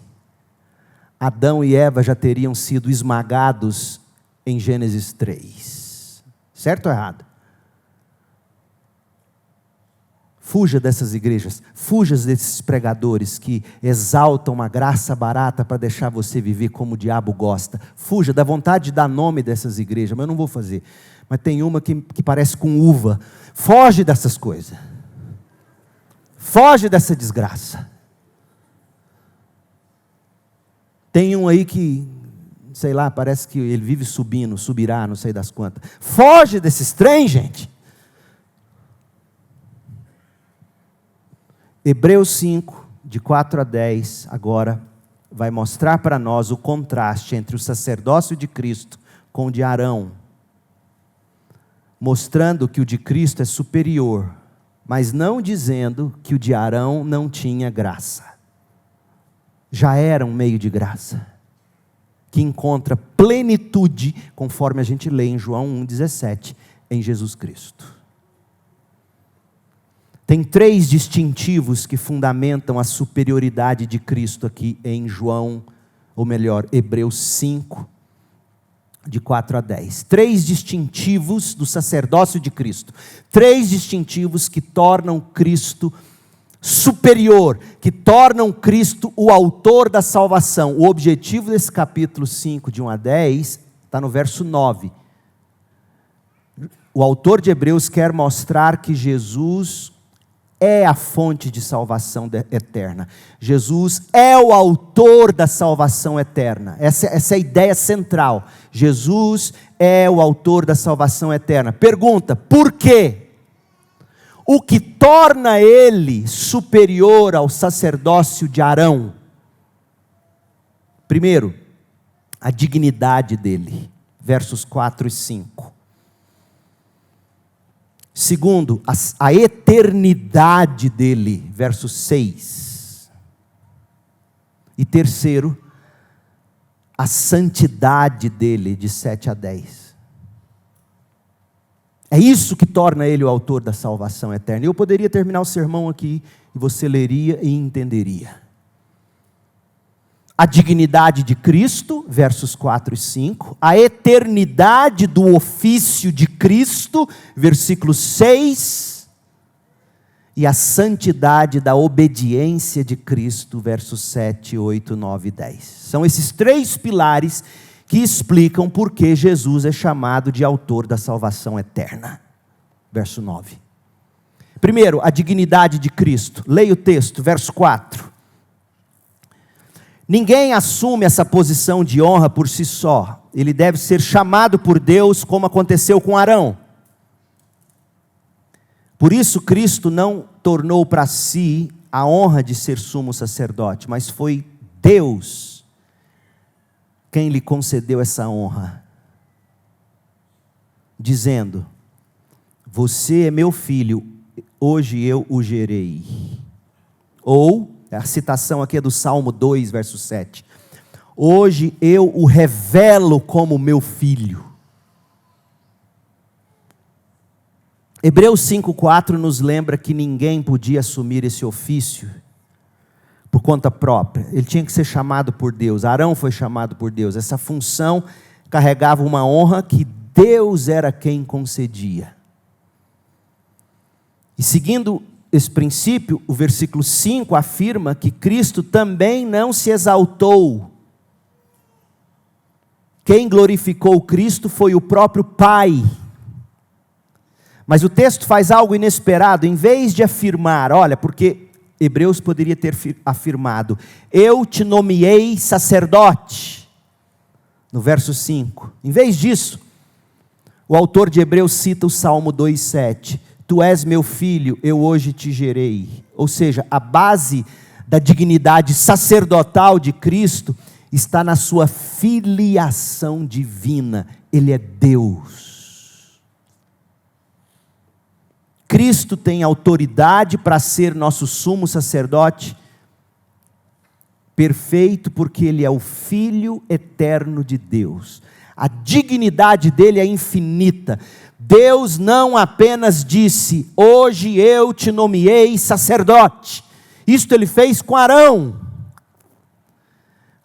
Adão e Eva já teriam sido esmagados em Gênesis 3. Certo ou errado? Fuja dessas igrejas, fuja desses pregadores que exaltam uma graça barata para deixar você viver como o diabo gosta. Fuja, dá vontade de dar nome dessas igrejas, mas eu não vou fazer. Mas tem uma que parece com uva. Foge dessas coisas. Foge dessa desgraça. Tem um aí que, sei lá, parece que ele vive subindo, subirá, não sei das quantas. Foge desses trem, gente. Hebreus 5, de 4 a 10, agora, vai mostrar para nós o contraste entre o sacerdócio de Cristo com o de Arão. Mostrando que o de Cristo é superior, mas não dizendo que o de Arão não tinha graça. Já era um meio de graça, que encontra plenitude, conforme a gente lê em João 1,17, em Jesus Cristo. Tem 3 distintivos que fundamentam a superioridade de Cristo aqui em João, ou melhor, Hebreus 5, de 4 a 10. 3 distintivos do sacerdócio de Cristo. 3 distintivos que tornam Cristo superior, que tornam Cristo o autor da salvação. O objetivo desse capítulo 5, de 1 a 10, está no verso 9. O autor de Hebreus quer mostrar que Jesus é a fonte de salvação eterna. Jesus é o autor da salvação eterna. Essa é a ideia central. Jesus é o autor da salvação eterna. Pergunta, por quê? O que torna ele superior ao sacerdócio de Arão? Primeiro, a dignidade dele, versos 4 e 5. Segundo, a eternidade dele, verso 6. E terceiro, a santidade dele, de 7 a 10. É isso que torna ele o autor da salvação eterna. Eu poderia terminar o sermão aqui, e você leria e entenderia. A dignidade de Cristo, versos 4 e 5. A eternidade do ofício de Cristo, versículo 6. E a santidade da obediência de Cristo, versos 7, 8, 9 e 10. São esses 3 pilares que explicam por que Jesus é chamado de autor da salvação eterna. Verso 9. Primeiro, a dignidade de Cristo. Leia o texto, verso 4. Ninguém assume essa posição de honra por si só. Ele deve ser chamado por Deus, como aconteceu com Arão. Por isso, Cristo não tornou para si a honra de ser sumo sacerdote, mas foi Deus quem lhe concedeu essa honra, dizendo: você é meu filho, hoje eu o gerei. Ou, a citação aqui é do Salmo 2, verso 7. Hoje eu o revelo como meu filho. Hebreus 5,4 nos lembra que ninguém podia assumir esse ofício por conta própria. Ele tinha que ser chamado por Deus. Arão foi chamado por Deus. Essa função carregava uma honra que Deus era quem concedia. E seguindo esse princípio, o versículo 5 afirma que Cristo também não se exaltou. Quem glorificou Cristo foi o próprio Pai. Mas o texto faz algo inesperado. Em vez de afirmar, olha, porque Hebreus poderia ter afirmado: eu te nomeei sacerdote, no verso 5. Em vez disso, o autor de Hebreus cita o Salmo 2,7. Tu és meu filho, eu hoje te gerei. Ou seja, a base da dignidade sacerdotal de Cristo está na sua filiação divina. Ele é Deus. Cristo tem autoridade para ser nosso sumo sacerdote perfeito, porque Ele é o Filho eterno de Deus. A dignidade dele é infinita. Deus não apenas disse: hoje eu te nomeei sacerdote. Isto Ele fez com Arão.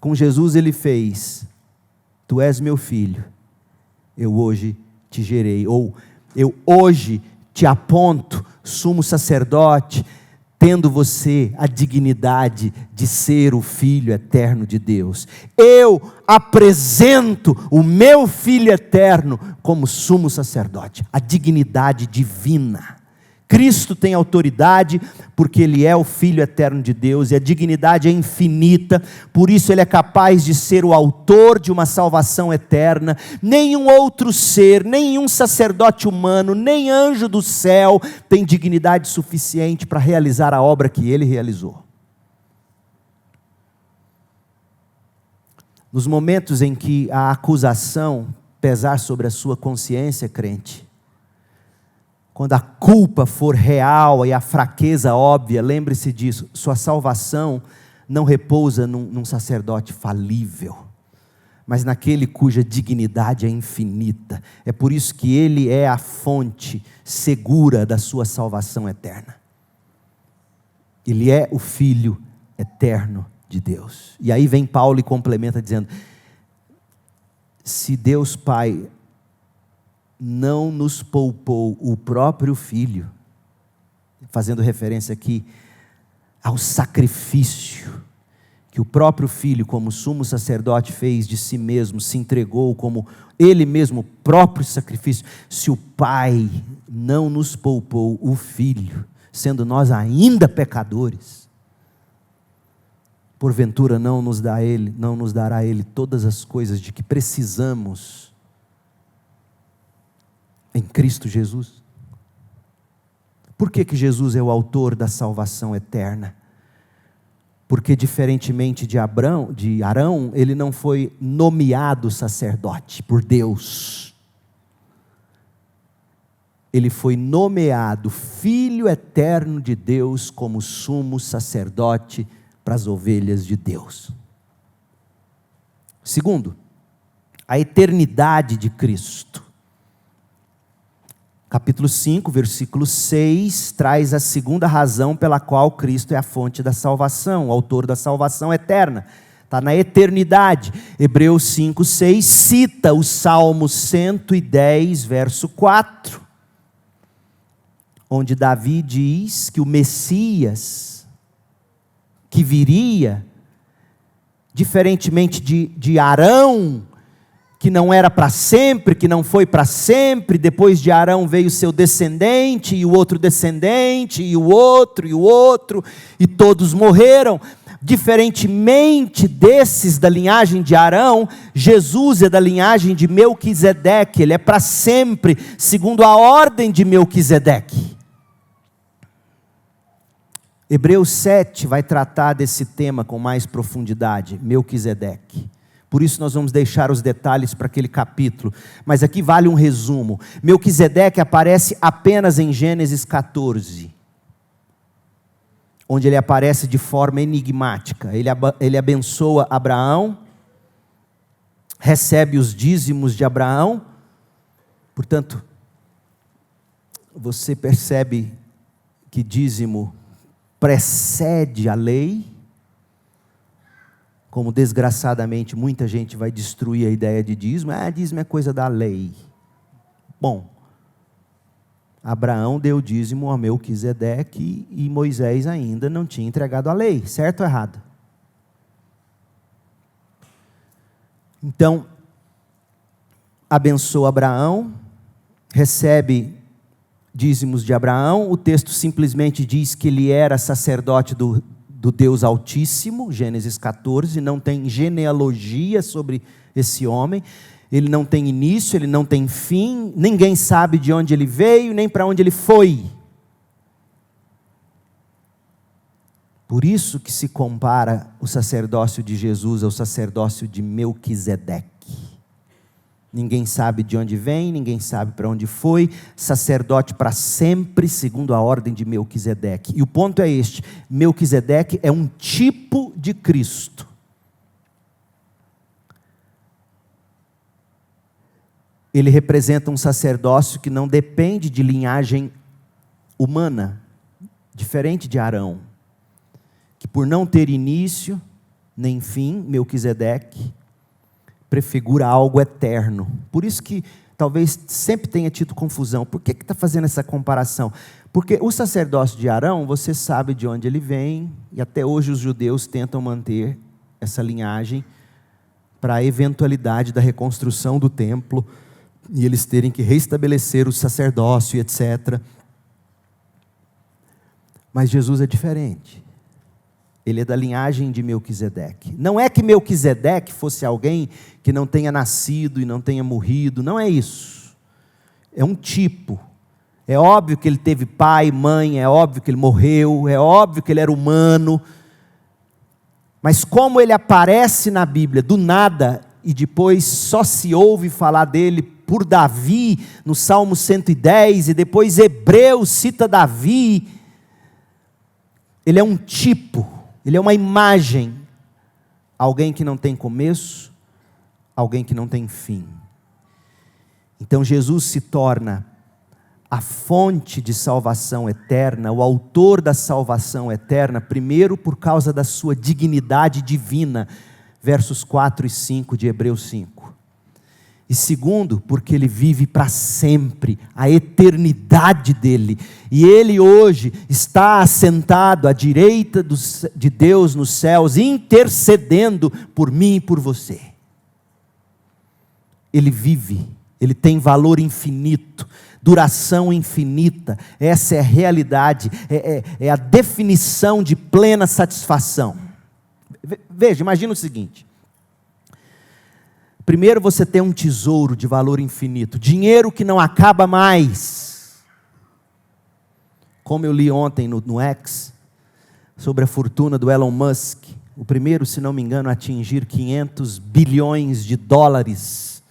Com Jesus Ele fez: tu és meu filho, eu hoje te gerei. Ou eu hoje te aponto sumo sacerdote, tendo você a dignidade de ser o Filho eterno de Deus. Eu apresento o meu Filho eterno como sumo sacerdote, a dignidade divina. Cristo tem autoridade porque Ele é o Filho eterno de Deus, e a dignidade é infinita, por isso Ele é capaz de ser o autor de uma salvação eterna. Nenhum outro ser, nenhum sacerdote humano, nem anjo do céu tem dignidade suficiente para realizar a obra que Ele realizou. Nos momentos em que a acusação pesar sobre a sua consciência, crente, quando a culpa for real e a fraqueza óbvia, lembre-se disso: sua salvação não repousa num sacerdote falível, mas naquele cuja dignidade é infinita. É por isso que Ele é a fonte segura da sua salvação eterna. Ele é o Filho eterno de Deus. E aí vem Paulo e complementa dizendo: se Deus Pai não nos poupou o próprio Filho, fazendo referência aqui ao sacrifício que o próprio Filho, como sumo sacerdote, fez de si mesmo, se entregou como Ele mesmo, o próprio sacrifício. Se o Pai não nos poupou o Filho, sendo nós ainda pecadores, porventura não nos dará Ele todas as coisas de que precisamos em Cristo Jesus? Por que Jesus é o autor da salvação eterna? Porque diferentemente de Arão, ele não foi nomeado sacerdote por Deus. Ele foi nomeado Filho eterno de Deus como sumo sacerdote para as ovelhas de Deus. Segundo, a eternidade de Cristo. Capítulo 5, versículo 6, traz a segunda razão pela qual Cristo é a fonte da salvação, o autor da salvação eterna. Está na eternidade. Hebreus 5, 6 cita o Salmo 110, verso 4, onde Davi diz que o Messias, que viria, diferentemente de Arão, que não era para sempre, que não foi para sempre. Depois de Arão veio seu descendente, e o outro descendente, e o outro, e todos morreram. Diferentemente desses da linhagem de Arão, Jesus é da linhagem de Melquisedeque, ele é para sempre, segundo a ordem de Melquisedeque. Hebreus 7 vai tratar desse tema com mais profundidade, Melquisedeque. Por isso nós vamos deixar os detalhes para aquele capítulo, mas aqui vale um resumo. Melquisedeque aparece apenas em Gênesis 14. Onde ele aparece de forma enigmática. Ele abençoa Abraão, recebe os dízimos de Abraão. Portanto, você percebe que dízimo precede a lei, como desgraçadamente muita gente vai destruir a ideia de dízimo. Dízimo é coisa da lei. Bom, Abraão deu dízimo a Melquisedeque e Moisés ainda não tinha entregado a lei, certo ou errado? Então, abençoa Abraão, recebe dízimos de Abraão. O texto simplesmente diz que ele era sacerdote do Deus Altíssimo, Gênesis 14, não tem genealogia sobre esse homem. Ele não tem início, ele não tem fim, ninguém sabe de onde ele veio, nem para onde ele foi. Por isso que se compara o sacerdócio de Jesus ao sacerdócio de Melquisedeque. Ninguém sabe de onde vem, ninguém sabe para onde foi, sacerdote para sempre, segundo a ordem de Melquisedeque. E o ponto é este: Melquisedeque é um tipo de Cristo. Ele representa um sacerdócio que não depende de linhagem humana, diferente de Arão, que por não ter início nem fim, Melquisedeque prefigura algo eterno. Por isso que talvez sempre tenha tido confusão. Por que está fazendo essa comparação? Porque o sacerdócio de Arão, você sabe de onde ele vem, e até hoje os judeus tentam manter essa linhagem para a eventualidade da reconstrução do templo, e eles terem que restabelecer o sacerdócio, etc. Mas Jesus é diferente. Ele é da linhagem de Melquisedeque. Não é que Melquisedeque fosse alguém que não tenha nascido e não tenha morrido, não é isso. É um tipo. É óbvio que ele teve pai, mãe, é óbvio que ele morreu, é óbvio que ele era humano. Mas como ele aparece na Bíblia do nada, e depois só se ouve falar dele por Davi, no Salmo 110, e depois Hebreus cita Davi, ele é um tipo, ele é uma imagem, alguém que não tem começo, alguém que não tem fim. Então Jesus se torna a fonte de salvação eterna, o autor da salvação eterna, primeiro por causa da sua dignidade divina, versos 4 e 5 de Hebreus 5. E segundo, porque ele vive para sempre, a eternidade dele. E ele hoje está assentado à direita de Deus nos céus, intercedendo por mim e por você. Ele vive, ele tem valor infinito, duração infinita. Essa é a realidade, é a definição de plena satisfação. Veja, imagina o seguinte. Primeiro você tem um tesouro de valor infinito, dinheiro que não acaba mais. Como eu li ontem no X, sobre a fortuna do Elon Musk, o primeiro, se não me engano, a atingir 500 bilhões de dólares.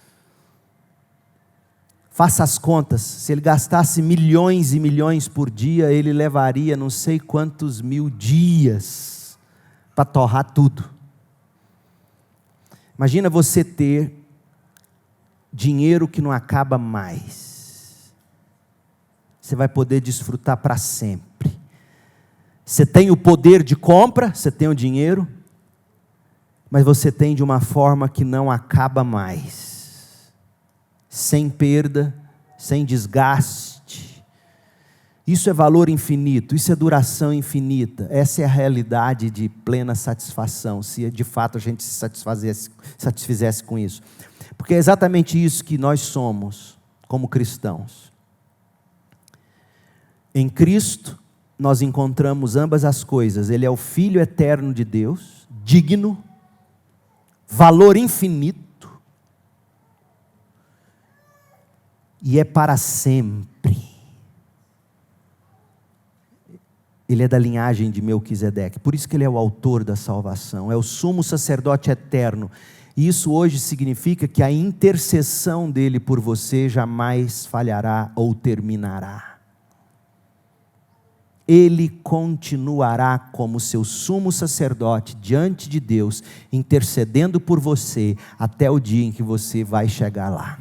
Faça as contas, se ele gastasse milhões e milhões por dia, ele levaria não sei quantos mil dias para torrar tudo. Imagina você ter dinheiro que não acaba mais. Você vai poder desfrutar para sempre. Você tem o poder de compra, você tem o dinheiro, mas você tem de uma forma que não acaba mais. Sem perda, sem desgaste. Isso é valor infinito, isso é duração infinita. Essa é a realidade de plena satisfação, se de fato a gente se satisfizesse com isso. Porque é exatamente isso que nós somos como cristãos. Em Cristo, nós encontramos ambas as coisas. Ele é o Filho eterno de Deus, digno, valor infinito, e é para sempre. Ele é da linhagem de Melquisedeque, por isso que ele é o autor da salvação, é o sumo sacerdote eterno. E isso hoje significa que a intercessão dele por você jamais falhará ou terminará. Ele continuará como seu sumo sacerdote diante de Deus, intercedendo por você até o dia em que você vai chegar lá.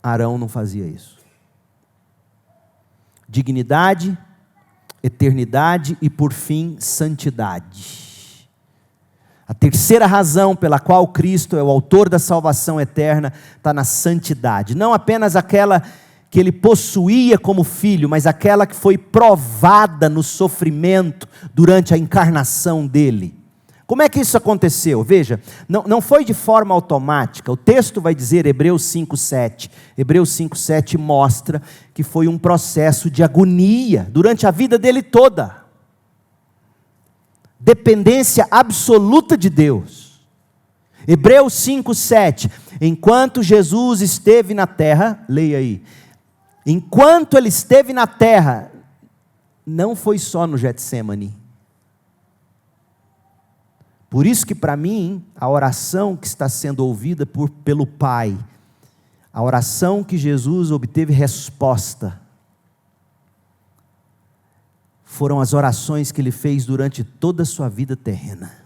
Arão não fazia isso. Dignidade, eternidade e por fim santidade. A terceira razão pela qual Cristo é o autor da salvação eterna está na santidade. Não apenas aquela que ele possuía como filho, mas aquela que foi provada no sofrimento durante a encarnação dele. Como é que isso aconteceu? Veja, não foi de forma automática. O texto vai dizer, Hebreus 5:7. Hebreus 5:7 mostra que foi um processo de agonia durante a vida dele toda. Dependência absoluta de Deus. Hebreus 5:7. Enquanto Jesus esteve na terra, leia aí. Enquanto ele esteve na terra, não foi só no Getsêmani. Por isso que para mim, a oração que está sendo ouvida pelo Pai, a oração que Jesus obteve resposta, foram as orações que ele fez durante toda a sua vida terrena.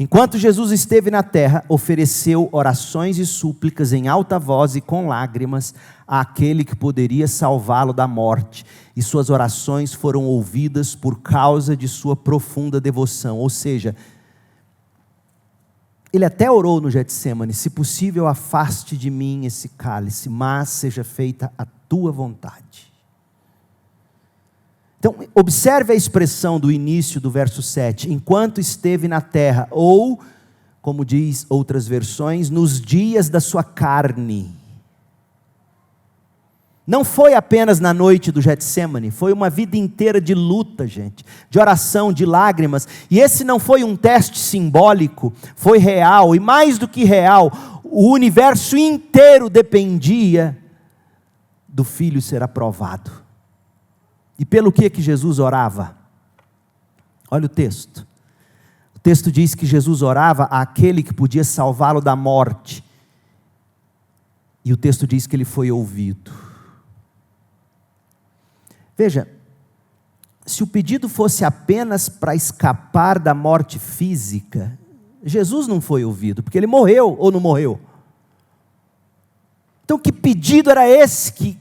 Enquanto Jesus esteve na terra, ofereceu orações e súplicas em alta voz e com lágrimas àquele que poderia salvá-lo da morte. E suas orações foram ouvidas por causa de sua profunda devoção. Ou seja, ele até orou no Getsêmani, se possível afaste de mim esse cálice, mas seja feita a tua vontade. Então, observe a expressão do início do verso 7, enquanto esteve na terra, ou, como diz outras versões, nos dias da sua carne. Não foi apenas na noite do Getsêmani, foi uma vida inteira de luta, gente, de oração, de lágrimas, e esse não foi um teste simbólico, foi real, e mais do que real, o universo inteiro dependia do Filho ser aprovado. E pelo que Jesus orava? Olha o texto. O texto diz que Jesus orava àquele que podia salvá-lo da morte. E o texto diz que ele foi ouvido. Veja, se o pedido fosse apenas para escapar da morte física, Jesus não foi ouvido, porque ele morreu ou não morreu? Então que pedido era esse que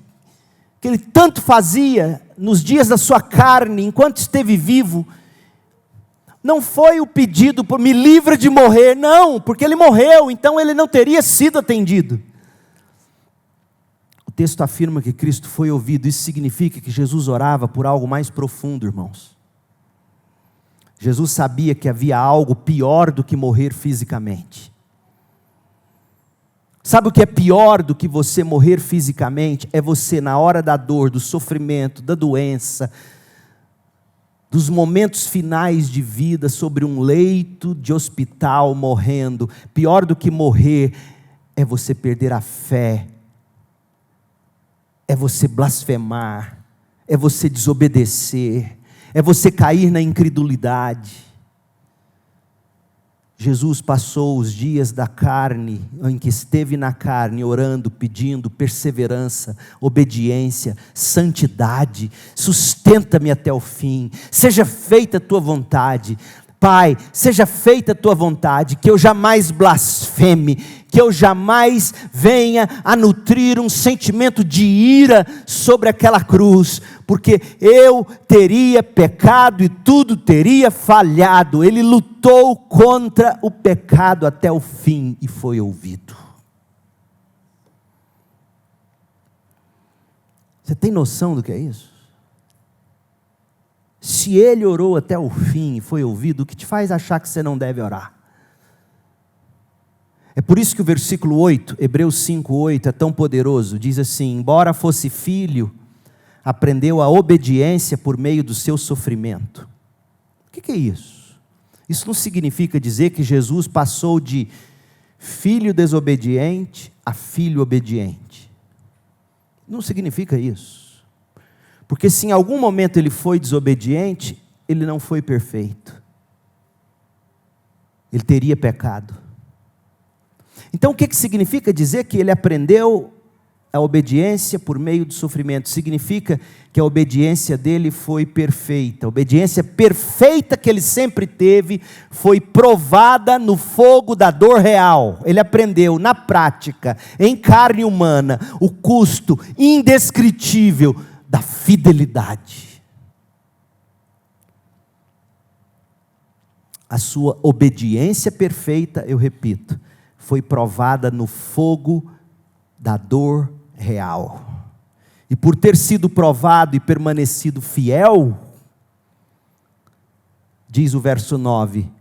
ele tanto fazia nos dias da sua carne, enquanto esteve vivo? Não foi o pedido, me livra de morrer, não, porque ele morreu, então ele não teria sido atendido. O texto afirma que Cristo foi ouvido, isso significa que Jesus orava por algo mais profundo, irmãos. Jesus sabia que havia algo pior do que morrer fisicamente. Sabe o que é pior do que você morrer fisicamente? É você, na hora da dor, do sofrimento, da doença, dos momentos finais de vida, sobre um leito de hospital morrendo. Pior do que morrer é você perder a fé, é você blasfemar, é você desobedecer, é você cair na incredulidade. Jesus passou os dias da carne, em que esteve na carne, orando, pedindo perseverança, obediência, santidade. Sustenta-me até o fim, seja feita a tua vontade. Pai, seja feita a tua vontade, que eu jamais blasfeme, que eu jamais venha a nutrir um sentimento de ira sobre aquela cruz, porque eu teria pecado e tudo teria falhado. Ele lutou contra o pecado até o fim e foi ouvido. Você tem noção do que é isso? Se ele orou até o fim e foi ouvido, o que te faz achar que você não deve orar? É por isso que o versículo 8, Hebreus 5:8, é tão poderoso. Diz assim: embora fosse filho, aprendeu a obediência por meio do seu sofrimento. O que é isso? Isso não significa dizer que Jesus passou de filho desobediente a filho obediente. Não significa isso. Porque se em algum momento ele foi desobediente, ele não foi perfeito. Ele teria pecado. Então o que significa dizer que ele aprendeu a obediência por meio do sofrimento? Significa que a obediência dele foi perfeita. A obediência perfeita que ele sempre teve foi provada no fogo da dor real. Ele aprendeu na prática, em carne humana, o custo indescritível da fidelidade. A sua obediência perfeita, eu repito, foi provada no fogo da dor real. E por ter sido provado e permanecido fiel, diz o verso 9,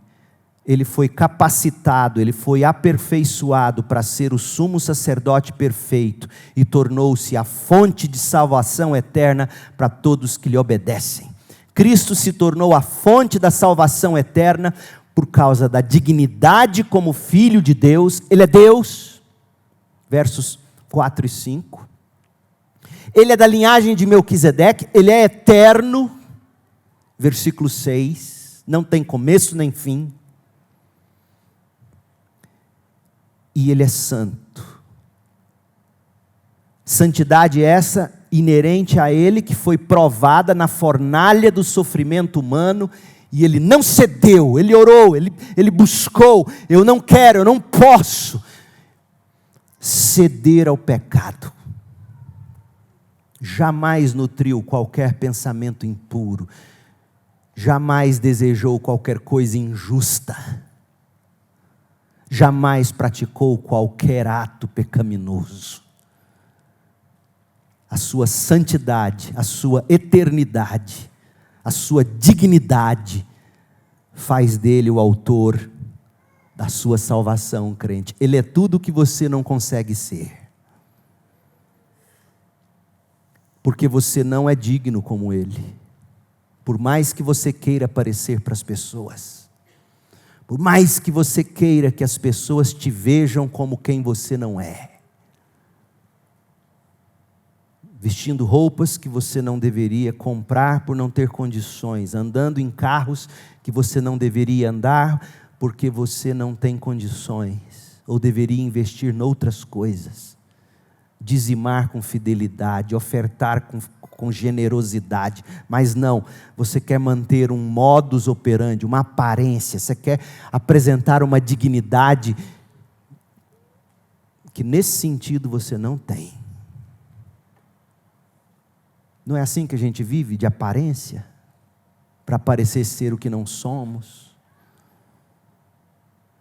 ele foi capacitado, ele foi aperfeiçoado para ser o sumo sacerdote perfeito e tornou-se a fonte de salvação eterna para todos que lhe obedecem. Cristo se tornou a fonte da salvação eterna por causa da dignidade como Filho de Deus. Ele é Deus, versos 4 e 5. Ele é da linhagem de Melquisedeque, ele é eterno, versículo 6, não tem começo nem fim. E ele é santo. Santidade essa inerente a ele, que foi provada na fornalha do sofrimento humano, e ele não cedeu, ele orou, ele buscou. Eu não quero, eu não posso ceder ao pecado. Jamais nutriu qualquer pensamento impuro, jamais desejou qualquer coisa injusta, jamais praticou qualquer ato pecaminoso. A sua santidade, a sua eternidade, a sua dignidade faz dele o autor da sua salvação, crente. Ele é tudo o que você não consegue ser. Porque você não é digno como ele. Por mais que você queira parecer para as pessoas, por mais que você queira que as pessoas te vejam como quem você não é, vestindo roupas que você não deveria comprar por não ter condições, andando em carros que você não deveria andar porque você não tem condições, ou deveria investir em outras coisas, dizimar com fidelidade, ofertar com generosidade, mas não, você quer manter um modus operandi, uma aparência, você quer apresentar uma dignidade que nesse sentido você não tem. Não é assim que a gente vive, de aparência, para parecer ser o que não somos?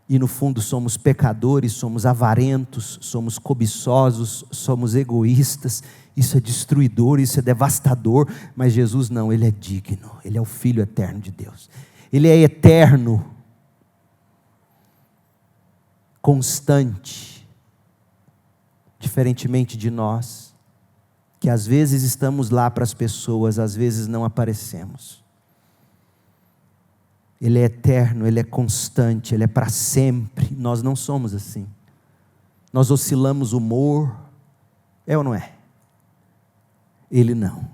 E no fundo somos pecadores, somos avarentos, somos cobiçosos, somos egoístas. Isso é destruidor, isso é devastador. Mas Jesus não, ele é digno, ele é o Filho eterno de Deus. Ele é eterno, constante, diferentemente de nós, que às vezes estamos lá para as pessoas, às vezes não aparecemos. Ele é eterno, ele é constante, ele é para sempre. Nós não somos assim. Nós oscilamos o humor, é ou não é? Ele não.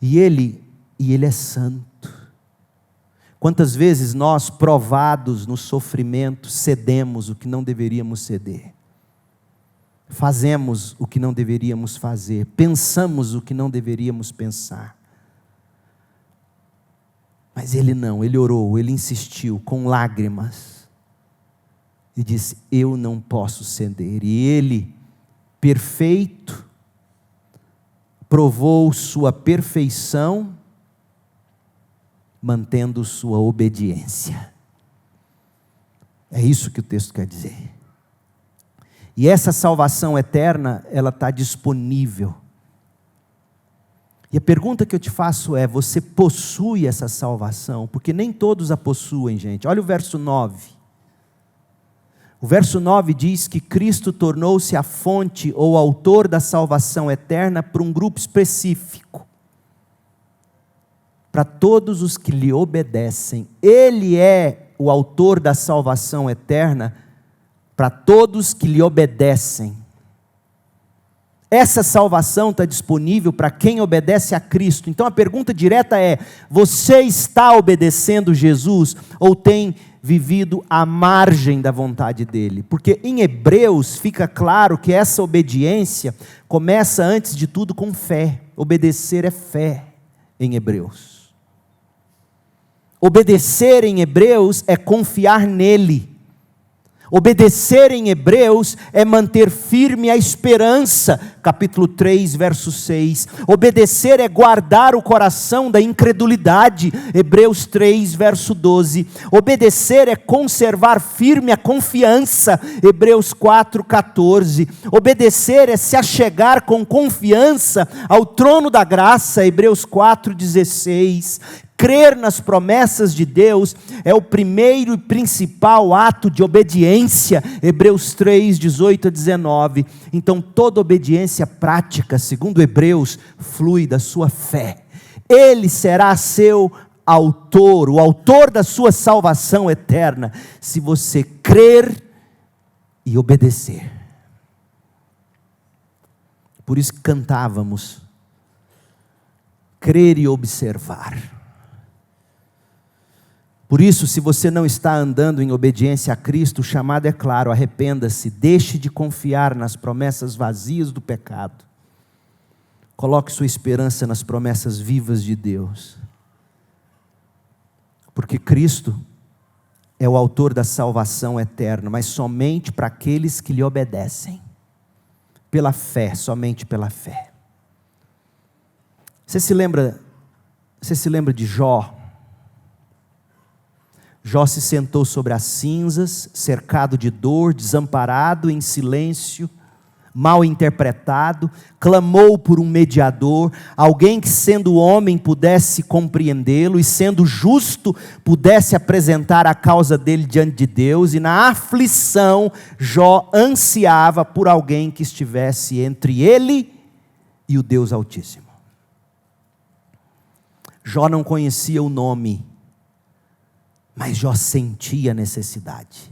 E ele é santo. Quantas vezes nós, provados no sofrimento, cedemos o que não deveríamos ceder? Fazemos o que não deveríamos fazer, pensamos o que não deveríamos pensar. Mas ele não, ele orou, ele insistiu com lágrimas e disse: eu não posso ceder. E ele, perfeito, provou sua perfeição, mantendo sua obediência. É isso que o texto quer dizer. E essa salvação eterna, ela está disponível. E a pergunta que eu te faço é: você possui essa salvação? Porque nem todos a possuem, gente. Olha o verso 9. O verso 9 diz que Cristo tornou-se a fonte ou autor da salvação eterna para um grupo específico. Para todos os que lhe obedecem. Ele é o autor da salvação eterna para todos que lhe obedecem. Essa salvação está disponível para quem obedece a Cristo. Então a pergunta direta é: você está obedecendo Jesus ou tem vivido à margem da vontade dele? Porque em Hebreus fica claro que essa obediência começa antes de tudo com fé. Obedecer é fé em Hebreus. Obedecer em Hebreus é confiar nele. Obedecer em Hebreus é manter firme a esperança, capítulo 3, verso 6. Obedecer é guardar o coração da incredulidade, Hebreus 3, verso 12. Obedecer é conservar firme a confiança, Hebreus 4, 14. Obedecer é se achegar com confiança ao trono da graça, Hebreus 4, 16. Crer nas promessas de Deus é o primeiro e principal ato de obediência, Hebreus 3, 18 a 19. Então toda obediência prática, segundo Hebreus, flui da sua fé. Ele será seu autor, o autor da sua salvação eterna, se você crer e obedecer. Por isso que cantávamos, crer e observar. Por isso, se você não está andando em obediência a Cristo, o chamado é claro: arrependa-se, deixe de confiar nas promessas vazias do pecado. Coloque sua esperança nas promessas vivas de Deus. Porque Cristo é o autor da salvação eterna, mas somente para aqueles que lhe obedecem. Pela fé, somente pela fé. Você se lembra de Jó? Jó se sentou sobre as cinzas, cercado de dor, desamparado, em silêncio, mal interpretado, clamou por um mediador, alguém que sendo homem pudesse compreendê-lo e sendo justo pudesse apresentar a causa dele diante de Deus. E na aflição Jó ansiava por alguém que estivesse entre ele e o Deus Altíssimo. Jó não conhecia o nome, mas Jó sentia a necessidade.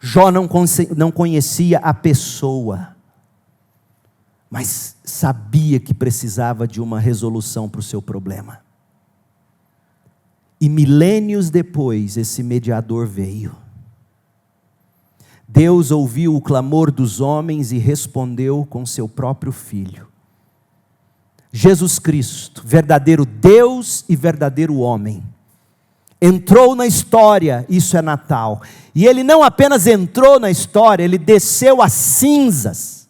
Jó não conhecia a pessoa, mas sabia que precisava de uma resolução para o seu problema. E milênios depois, esse mediador veio. Deus ouviu o clamor dos homens e respondeu com seu próprio Filho. Jesus Cristo, verdadeiro Deus e verdadeiro homem, entrou na história, isso é Natal. E ele não apenas entrou na história, ele desceu às cinzas.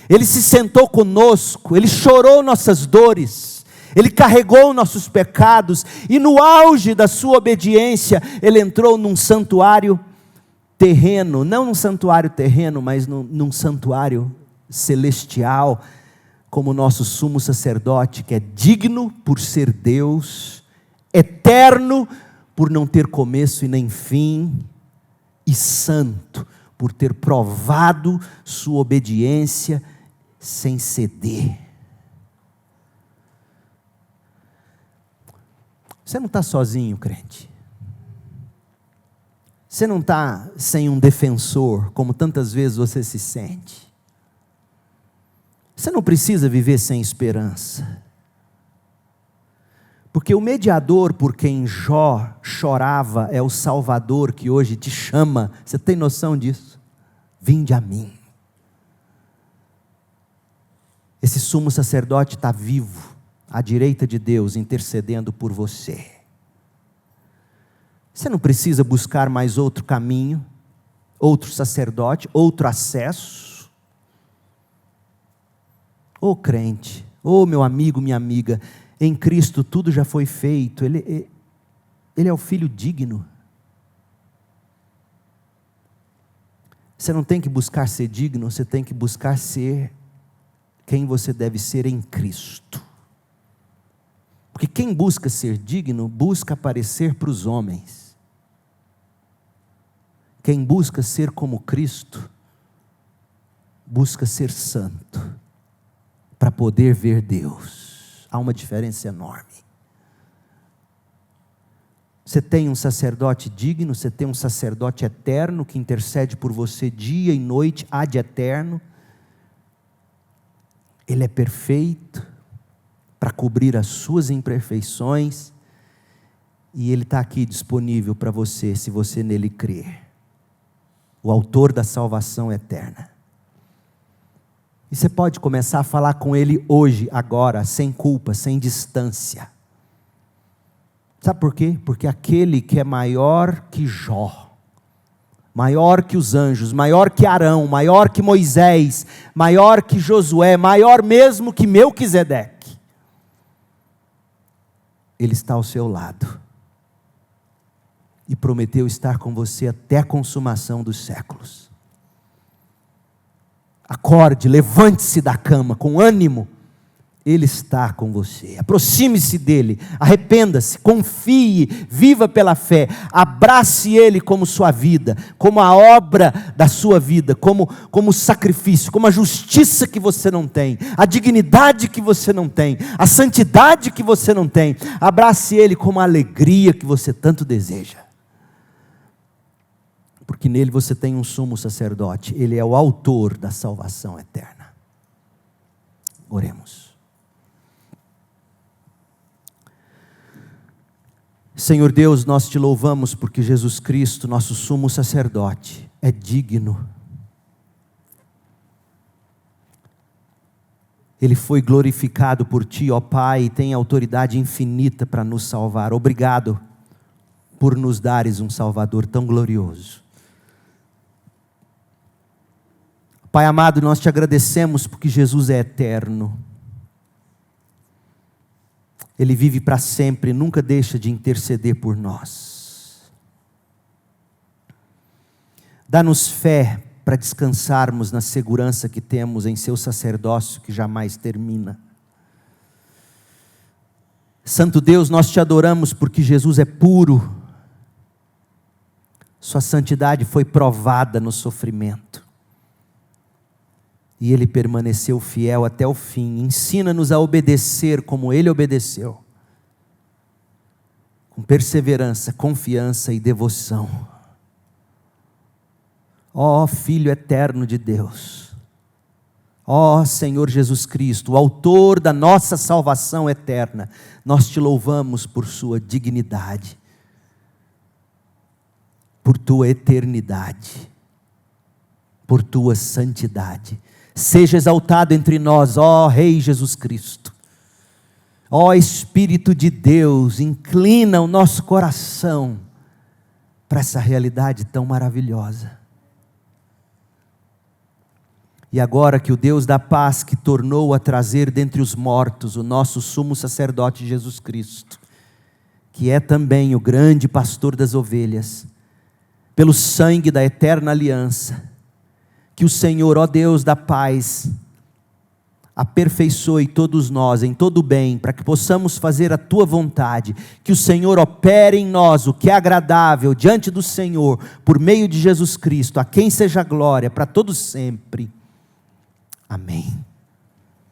Ele se sentou conosco, ele chorou nossas dores, ele carregou nossos pecados, e no auge da sua obediência, ele entrou num santuário terreno, não num santuário terreno, mas num santuário celestial, como nosso sumo sacerdote, que é digno por ser Deus, eterno por não ter começo e nem fim, e santo por ter provado sua obediência sem ceder. Você não está sozinho, crente. Você não está sem um defensor, como tantas vezes você se sente. Você não precisa viver sem esperança. Porque o mediador por quem Jó chorava é o Salvador que hoje te chama. Você tem noção disso? Vinde a mim. Esse sumo sacerdote está vivo, à direita de Deus, intercedendo por você. Você não precisa buscar mais outro caminho, outro sacerdote, outro acesso. Ô crente, ô meu amigo, minha amiga, em Cristo tudo já foi feito, Ele é o Filho digno. Você não tem que buscar ser digno, você tem que buscar ser quem você deve ser em Cristo. Porque quem busca ser digno, busca aparecer para os homens. Quem busca ser como Cristo, busca ser santo, para poder ver Deus. Há uma diferença enorme. Você tem um sacerdote digno, você tem um sacerdote eterno, que intercede por você dia e noite, ad eterno. Ele é perfeito, para cobrir as suas imperfeições, e Ele está aqui disponível para você, se você nele crer. O autor da salvação eterna. E você pode começar a falar com Ele hoje, agora, sem culpa, sem distância. Sabe por quê? Porque aquele que é maior que Jó, maior que os anjos, maior que Arão, maior que Moisés, maior que Josué, maior mesmo que Melquisedeque, Ele está ao seu lado, e prometeu estar com você até a consumação dos séculos. Acorde, levante-se da cama com ânimo, Ele está com você. Aproxime-se dEle, arrependa-se, confie, viva pela fé, abrace Ele como sua vida, como a obra da sua vida, como sacrifício, como a justiça que você não tem, a dignidade que você não tem, a santidade que você não tem. Abrace Ele como a alegria que você tanto deseja. Porque nele você tem um sumo sacerdote, Ele é o autor da salvação eterna. Oremos. Senhor Deus, nós te louvamos porque Jesus Cristo, nosso sumo sacerdote, é digno. Ele foi glorificado por Ti, ó Pai, e tem autoridade infinita para nos salvar. Obrigado por nos dares um Salvador tão glorioso. Pai amado, nós te agradecemos porque Jesus é eterno. Ele vive para sempre, nunca deixa de interceder por nós. Dá-nos fé para descansarmos na segurança que temos em seu sacerdócio que jamais termina. Santo Deus, nós te adoramos porque Jesus é puro. Sua santidade foi provada no sofrimento. E Ele permaneceu fiel até o fim. Ensina-nos a obedecer como Ele obedeceu. Com perseverança, confiança e devoção. Ó Filho eterno de Deus. Ó Senhor Jesus Cristo, o autor da nossa salvação eterna. Nós te louvamos por sua dignidade. Por tua eternidade. Por tua santidade. Seja exaltado entre nós, ó Rei Jesus Cristo. Ó Espírito de Deus, inclina o nosso coração para essa realidade tão maravilhosa. E agora que o Deus da paz, que tornou a trazer dentre os mortos o nosso sumo sacerdote Jesus Cristo, que é também o grande pastor das ovelhas, pelo sangue da eterna aliança, que o Senhor, ó Deus da paz, aperfeiçoe todos nós em todo o bem, para que possamos fazer a Tua vontade, que o Senhor opere em nós o que é agradável diante do Senhor, por meio de Jesus Cristo, a quem seja glória para todos sempre. Amém.